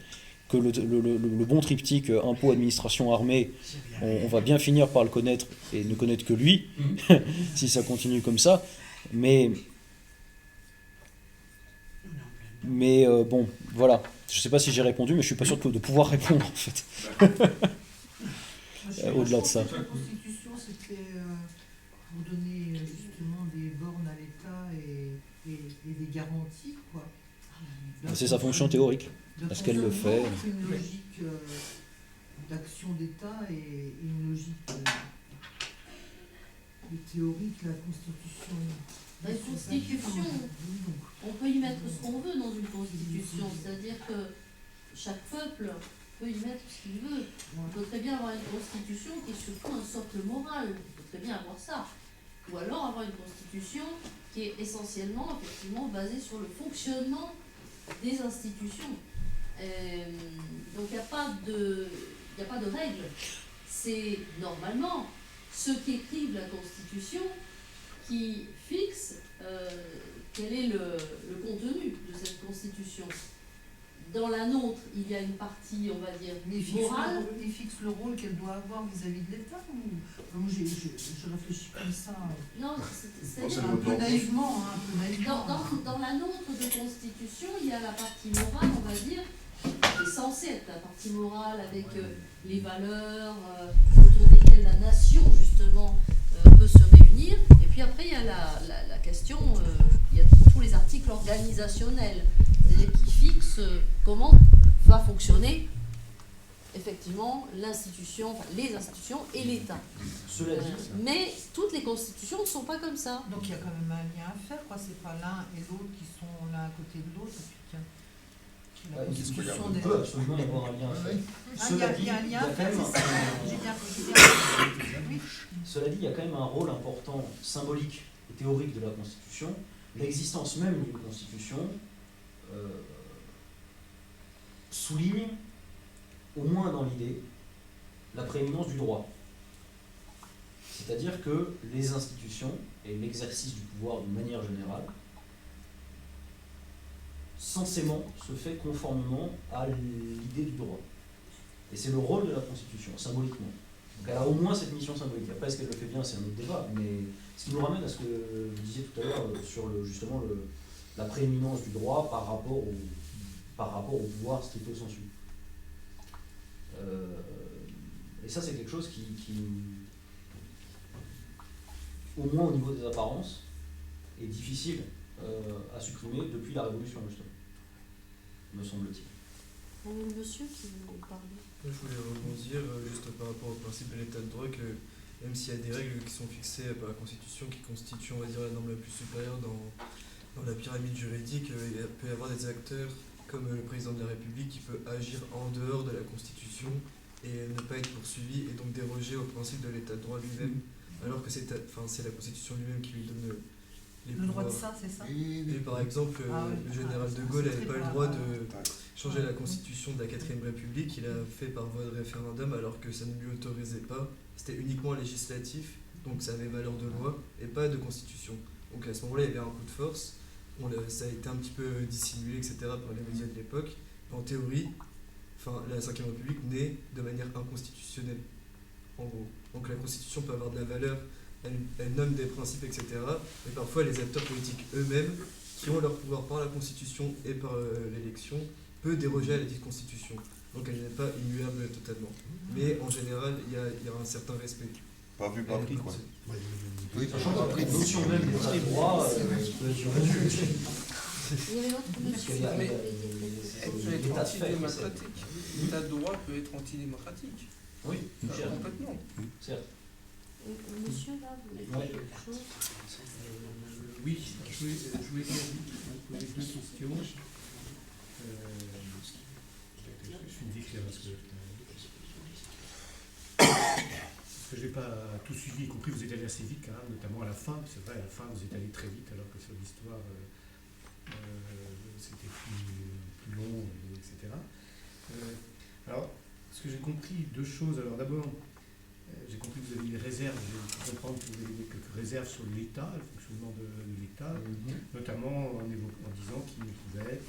que le bon triptyque impôt, administration, armée, on va bien finir par le connaître et ne connaître que lui, si ça continue comme ça. Mais bon, voilà. Je ne sais pas si j'ai répondu, mais je ne suis pas sûr de pouvoir répondre, en fait. Au-delà de ça. La Constitution, c'était pour donner justement des bornes à l'État et des garanties, quoi. C'est sa fonction théorique. Est-ce qu'elle le fait? Une logique d'action d'État et une logique théorique, la Constitution. La Constitution, on peut y mettre ce qu'on veut dans une Constitution, c'est-à-dire que chaque peuple peut y mettre ce qu'il veut. On peut très bien avoir une Constitution qui est surtout un socle moral, on peut très bien avoir ça. Ou alors avoir une Constitution qui est essentiellement, effectivement, basée sur le fonctionnement des institutions. Donc il n'y a pas de règle. C'est normalement ceux qui écrivent la Constitution qui fixent quel est le contenu de cette Constitution. Dans la nôtre, il y a une partie, on va dire, morale. Il fixe le rôle qu'elle doit avoir vis-à-vis de l'État ou je réfléchis comme ça. Non, c'est un peu naïvement. Dans la nôtre de Constitution, il y a la partie morale, on va dire, et censée être la partie morale avec les valeurs autour desquelles la nation, justement, peut se réunir. Et puis après, il y a la question, il y a tous les articles organisationnels, c'est-à-dire qui fixent comment va fonctionner effectivement l'institution, enfin, les institutions et l'État. Cela dit, Mais toutes les constitutions ne sont pas comme ça. Donc il y a quand même un lien à faire, quoi. C'est pas l'un et l'autre qui sont l'un à côté de l'autre. Et puis qu'il y a la constitution il des... peut absolument y avoir un lien à faire. Cela dit, il y a un lien, quand même j'ai bien compris. Oui. Cela dit, il y a quand même un rôle important, symbolique et théorique de la Constitution. L'existence même d'une Constitution souligne, au moins dans l'idée, la prééminence du droit. C'est-à-dire que les institutions et l'exercice du pouvoir d'une manière générale, censément, se fait conformément à l'idée du droit. Et c'est le rôle de la Constitution, symboliquement. Donc elle a au moins cette mission symbolique. Après, est-ce qu'elle le fait bien, c'est un autre débat. Mais ce qui nous ramène à ce que vous disiez tout à l'heure sur justement la prééminence du droit par rapport au pouvoir stricto sensu. Et ça, c'est quelque chose qui, au moins au niveau des apparences, est difficile à supprimer depuis la Révolution, justement, me semble-t-il. Le monsieur qui voulait parler. Je voulais rebondir juste par rapport au principe de l'état de droit, que même s'il y a des règles qui sont fixées par la Constitution qui constituent, on va dire, la norme la plus supérieure dans la pyramide juridique, il peut y avoir des acteurs comme le président de la République qui peut agir en dehors de la Constitution et ne pas être poursuivi et donc déroger au principe de l'état de droit lui-même, alors que c'est la Constitution lui-même qui lui donne les Le droit pouvoirs. de ça, c'est ça. Et par exemple, le général de Gaulle n'avait pas le droit de changer la constitution de la 4ème République, il a fait par voie de référendum alors que ça ne lui autorisait pas. C'était uniquement législatif, donc ça avait valeur de loi et pas de constitution. Donc à ce moment-là, il y avait un coup de force, ça a été un petit peu dissimulé, etc. par les médias de l'époque. En théorie, la 5ème République naît de manière inconstitutionnelle, en gros. Donc la constitution peut avoir de la valeur, elle nomme des principes, etc. Mais parfois les acteurs politiques eux-mêmes, qui ont leur pouvoir par la constitution et par l'élection, peuvent déroger à la dite constitution. Donc elle n'est pas immuable totalement. Mais en général, il y a un certain respect. Pas vu, pas pris, quoi. Sachant que la notion même d'état de droit peut être réduite. Il y avait l'autre monsieur. Elle peut être antidémocratique. L'état de droit peut être antidémocratique. Oui, Complètement. certes. Monsieur, là, vous voulez dire quelque chose? Oui, je voulais vous poser deux questions. Je suis une décrire parce que je n'ai pas tout suivi, y compris vous êtes allé assez vite quand même, notamment à la fin. C'est vrai, à la fin vous êtes allé très vite alors que sur l'histoire c'était plus long, etc. Alors, ce que j'ai compris, deux choses. Alors d'abord, j'ai compris que vous avez des réserves, j'ai pu comprendre que vous avez quelques réserves sur l'État, le fonctionnement de l'État, notamment en disant qu'il ne pouvait être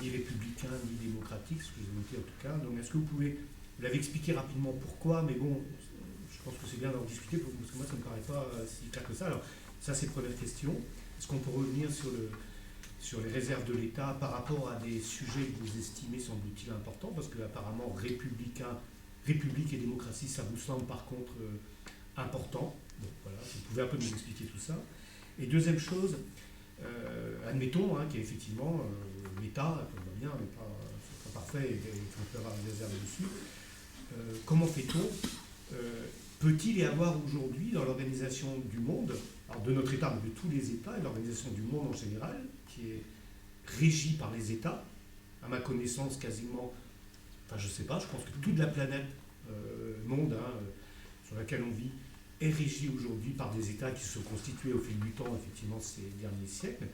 ni républicain ni démocratique, ce que j'ai noté en tout cas. Donc est-ce que vous l'avez expliqué rapidement pourquoi, mais bon, je pense que c'est bien d'en discuter, parce que moi ça ne me paraît pas si clair que ça. Alors ça c'est la première question. Est-ce qu'on peut revenir sur les réserves de l'État par rapport à des sujets que vous estimez, semble-t-il, importants, parce que apparemment République et démocratie, ça vous semble par contre important. Donc voilà, si vous pouvez un peu nous expliquer tout ça. Et deuxième chose, admettons qu'il y a effectivement l'État, on voit bien, n'est pas parfait, et il faut avoir des réserves dessus. Comment fait-on peut-il y avoir aujourd'hui dans l'organisation du monde, alors de notre État, mais de tous les États, et l'organisation du monde en général, qui est régie par les États, à ma connaissance quasiment, enfin je ne sais pas, je pense que toute la planète monde sur laquelle on vit est régie aujourd'hui par des États qui se sont constitués au fil du temps, effectivement, ces derniers siècles,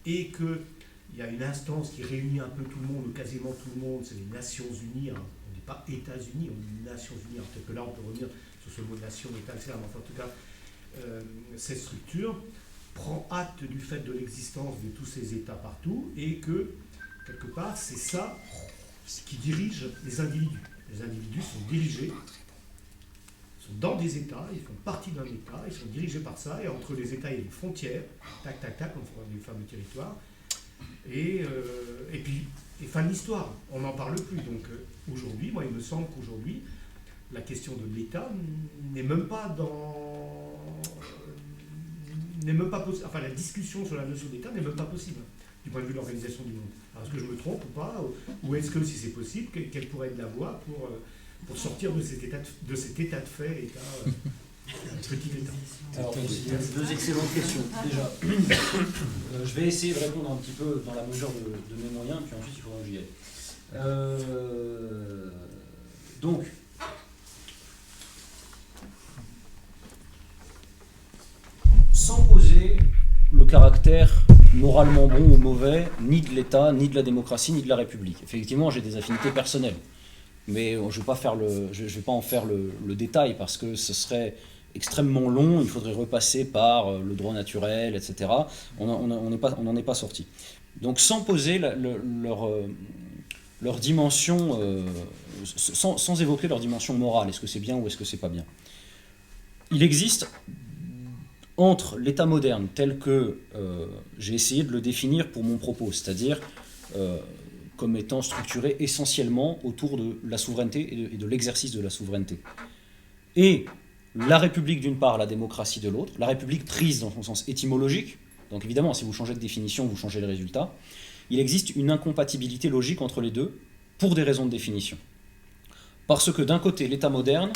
et qu'il y a une instance qui réunit un peu tout le monde, ou quasiment tout le monde, c'est les Nations Unies, on ne dit pas États-Unis, on dit Nations Unies, alors peut-être que là on peut revenir sur ce mot nation, État, etc., mais enfin en tout cas, cette structure prend acte du fait de l'existence de tous ces États partout, et que, quelque part, c'est ça qui dirige les individus. Les individus sont dirigés, sont dans des États, ils font partie d'un État, ils sont dirigés par ça, et entre les États, il y a une frontière, tac, tac, tac, on fera des fameux territoires, Et puis, et fin de l'histoire, on n'en parle plus. Donc aujourd'hui, moi, il me semble qu'aujourd'hui, la question de l'État n'est même pas possible. Enfin, la discussion sur la notion d'État n'est même pas possible, du point de vue de l'organisation du monde. Alors, est-ce que je me trompe ou pas? Ou est-ce que, si c'est possible, quelle pourrait être la voie pour sortir de cet état de fait, petit État? Alors, deux excellentes questions. Déjà, je vais essayer de répondre un petit peu dans la mesure de mes moyens, puis ensuite il faudra que j'y aille. Donc, sans poser le caractère moralement bon ou mauvais, ni de l'État, ni de la démocratie, ni de la République. Effectivement, j'ai des affinités personnelles, mais je ne vais pas en faire le détail, parce que ce serait extrêmement long, il faudrait repasser par le droit naturel, etc. On n'en est pas sorti. Donc sans poser leur dimension, sans évoquer leur dimension morale, est-ce que c'est bien ou est-ce que c'est pas bien. Il existe entre l'État moderne tel que j'ai essayé de le définir pour mon propos, c'est-à-dire comme étant structuré essentiellement autour de la souveraineté et de l'exercice de la souveraineté, et la République d'une part, la démocratie de l'autre, la République prise dans son sens étymologique, donc évidemment si vous changez de définition, vous changez le résultat, il existe une incompatibilité logique entre les deux pour des raisons de définition. Parce que d'un côté, l'État moderne,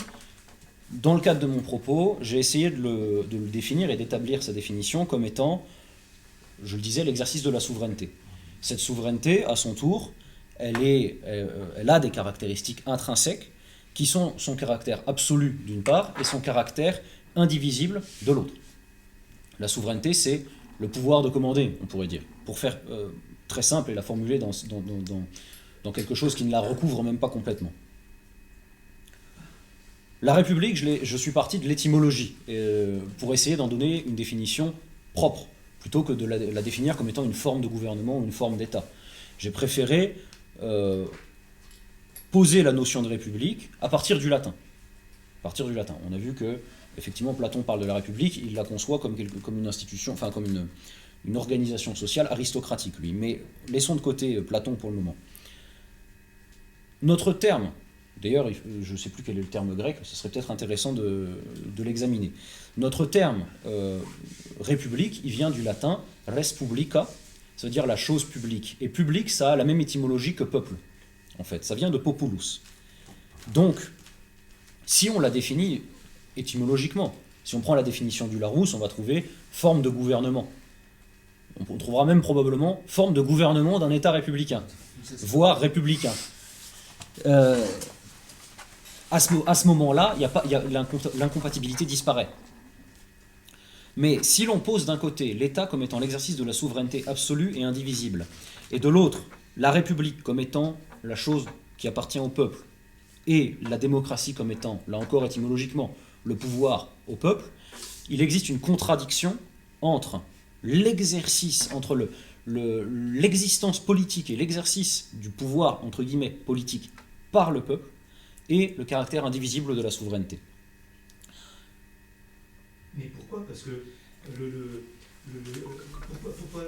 dans le cadre de mon propos, j'ai essayé de le définir et d'établir sa définition comme étant, je le disais, l'exercice de la souveraineté. Cette souveraineté, à son tour, elle a des caractéristiques intrinsèques qui sont son caractère absolu d'une part et son caractère indivisible de l'autre. La souveraineté, c'est le pouvoir de commander, on pourrait dire, pour faire très simple et la formuler dans quelque chose qui ne la recouvre même pas complètement. La République, je suis parti de l'étymologie pour essayer d'en donner une définition propre, plutôt que de la définir comme étant une forme de gouvernement ou une forme d'État. J'ai préféré poser la notion de République à partir du latin. On a vu que, effectivement, Platon parle de la République, il la conçoit comme une institution, enfin comme une organisation sociale aristocratique, lui. Mais laissons de côté Platon pour le moment. Notre terme, d'ailleurs, je ne sais plus quel est le terme grec, ce serait peut-être intéressant de l'examiner. Notre terme République, il vient du latin res publica, ça veut dire la chose publique. Et public, ça a la même étymologie que peuple, en fait. Ça vient de populus. Donc, si on la définit étymologiquement, si on prend la définition du Larousse, on va trouver forme de gouvernement. On trouvera même probablement forme de gouvernement d'un État républicain, voire républicain. À ce moment-là, l'incompatibilité disparaît. Mais si l'on pose d'un côté l'État comme étant l'exercice de la souveraineté absolue et indivisible, et de l'autre la République comme étant la chose qui appartient au peuple, et la démocratie comme étant, là encore étymologiquement, le pouvoir au peuple, il existe une contradiction entre l'exercice, entre l'existence politique et l'exercice du pouvoir, entre guillemets, politique, par le peuple, et le caractère indivisible de la souveraineté. Mais pourquoi? Parce que pourquoi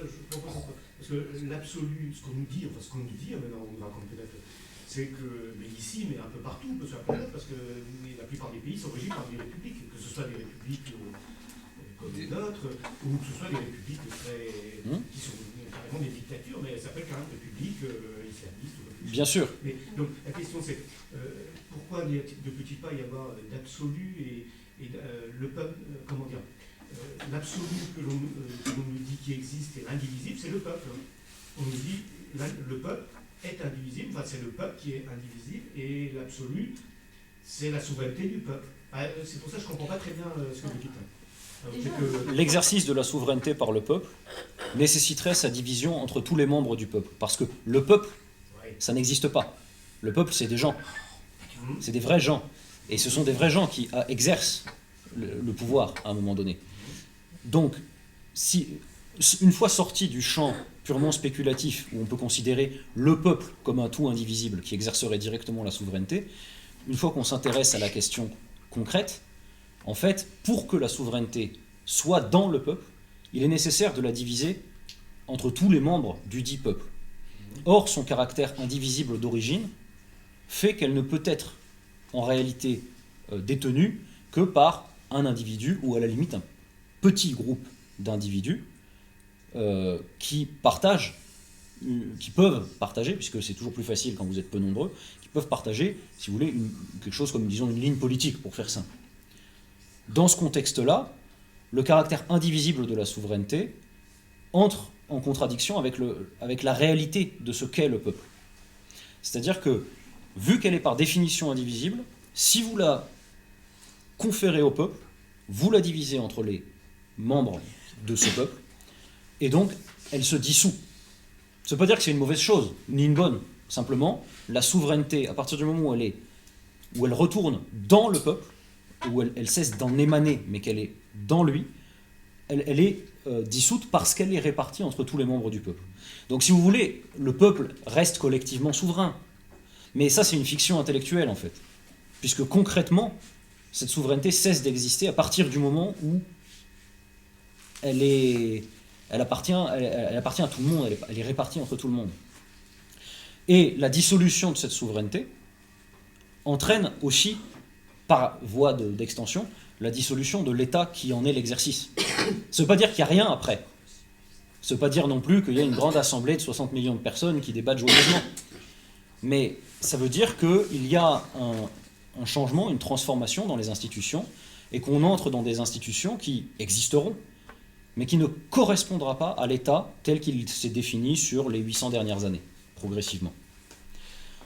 parce que l'absolu, ce qu'on nous dit, maintenant on nous raconte peut-être, c'est que, mais ici, mais un peu partout, on peut se la parce que la plupart des pays sont régis par des républiques, que ce soit des républiques comme les nôtres, ou que ce soit des républiques qui sont carrément des dictatures, mais elles s'appellent quand même républiques islamistes. Bien sûr. Mais, donc la question c'est, pourquoi ne peut-il pas y avoir d'absolu et le peuple, comment dire, l'absolu que l'on nous dit qui existe et l'indivisible, c'est le peuple. On nous dit le peuple est indivisible, enfin c'est le peuple qui est indivisible, et l'absolu, c'est la souveraineté du peuple. C'est pour ça que je ne comprends pas très bien ce que vous dites. L'exercice de la souveraineté par le peuple nécessiterait sa division entre tous les membres du peuple, parce que le peuple, ça n'existe pas. Le peuple, c'est des gens, c'est des vrais gens, et ce sont des vrais gens qui exercent le pouvoir à un moment donné. Donc, une fois sorti du champ purement spéculatif, où on peut considérer le peuple comme un tout indivisible qui exercerait directement la souveraineté, une fois qu'on s'intéresse à la question concrète, en fait, pour que la souveraineté soit dans le peuple, il est nécessaire de la diviser entre tous les membres du dit peuple. Or, son caractère indivisible d'origine fait qu'elle ne peut être en réalité détenue que par un individu ou à la limite un petit groupe d'individus qui peuvent partager, puisque c'est toujours plus facile quand vous êtes peu nombreux, qui peuvent partager, si vous voulez, quelque chose comme, disons, une ligne politique, pour faire simple. Dans ce contexte-là, le caractère indivisible de la souveraineté entre en contradiction avec la réalité de ce qu'est le peuple. C'est-à-dire que, vu qu'elle est par définition indivisible, si vous la conférez au peuple, vous la divisez entre les membres de ce peuple, et donc elle se dissout. Ça ne veut pas dire que c'est une mauvaise chose, ni une bonne. Simplement, la souveraineté, à partir du moment où elle retourne dans le peuple, où elle cesse d'en émaner, mais qu'elle est dans lui, elle est dissoute parce qu'elle est répartie entre tous les membres du peuple. Donc si vous voulez, le peuple reste collectivement souverain. Mais ça, c'est une fiction intellectuelle, en fait. Puisque concrètement, cette souveraineté cesse d'exister à partir du moment où elle appartient à tout le monde, elle est répartie entre tout le monde. Et la dissolution de cette souveraineté entraîne aussi, par voie d'extension, la dissolution de l'État qui en est l'exercice. Ça ne veut pas dire qu'il n'y a rien après. Ça ne veut pas dire non plus qu'il y a une grande assemblée de 60 millions de personnes qui débattent joyeusement. Mais ça veut dire qu'il y a un changement, une transformation dans les institutions, et qu'on entre dans des institutions qui existeront, mais qui ne correspondra pas à l'État tel qu'il s'est défini sur les 800 dernières années, progressivement.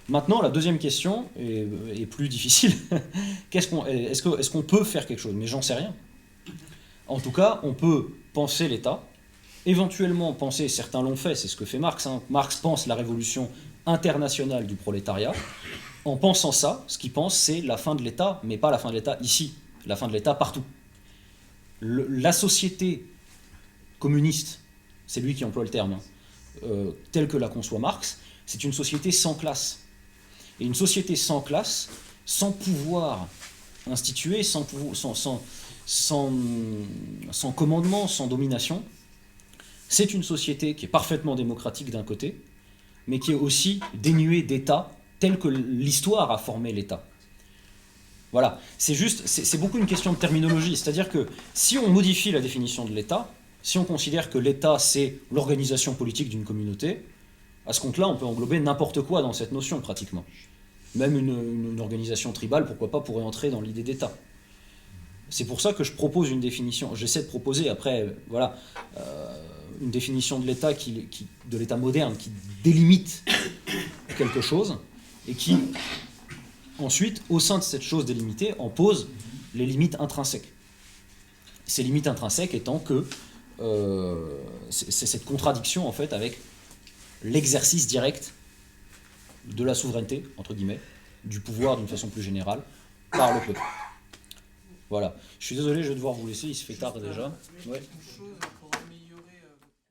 Maintenant, la deuxième question est plus difficile. Est-ce qu'on peut faire quelque chose? Mais j'en sais rien. En tout cas, on peut penser l'État, éventuellement penser, certains l'ont fait, c'est ce que fait Marx. Marx pense la révolution internationale du prolétariat. En pensant ça, ce qu'il pense, c'est la fin de l'État, mais pas la fin de l'État ici, la fin de l'État partout. La société communiste, c'est lui qui emploie le terme, telle que la conçoit Marx, c'est une société sans classe. Et une société sans classe, sans pouvoir institué, sans commandement, sans domination, c'est une société qui est parfaitement démocratique d'un côté, mais qui est aussi dénuée d'État, tel que l'histoire a formé l'État. Voilà, c'est beaucoup une question de terminologie, c'est-à-dire que si on modifie la définition de l'État, si on considère que l'État c'est l'organisation politique d'une communauté, à ce compte-là, on peut englober n'importe quoi dans cette notion, pratiquement. Même une organisation tribale, pourquoi pas, pourrait entrer dans l'idée d'État. C'est pour ça que je propose une définition. J'essaie de proposer, après, voilà, une définition de l'État, de l'État moderne, qui délimite quelque chose, et qui, ensuite, au sein de cette chose délimitée, en pose les limites intrinsèques. Ces limites intrinsèques étant que c'est cette contradiction, en fait, avec l'exercice direct de la souveraineté, entre guillemets, du pouvoir d'une façon plus générale, par le peuple. Voilà. Je suis désolé, je vais devoir vous laisser, il se fait tard déjà. Ouais.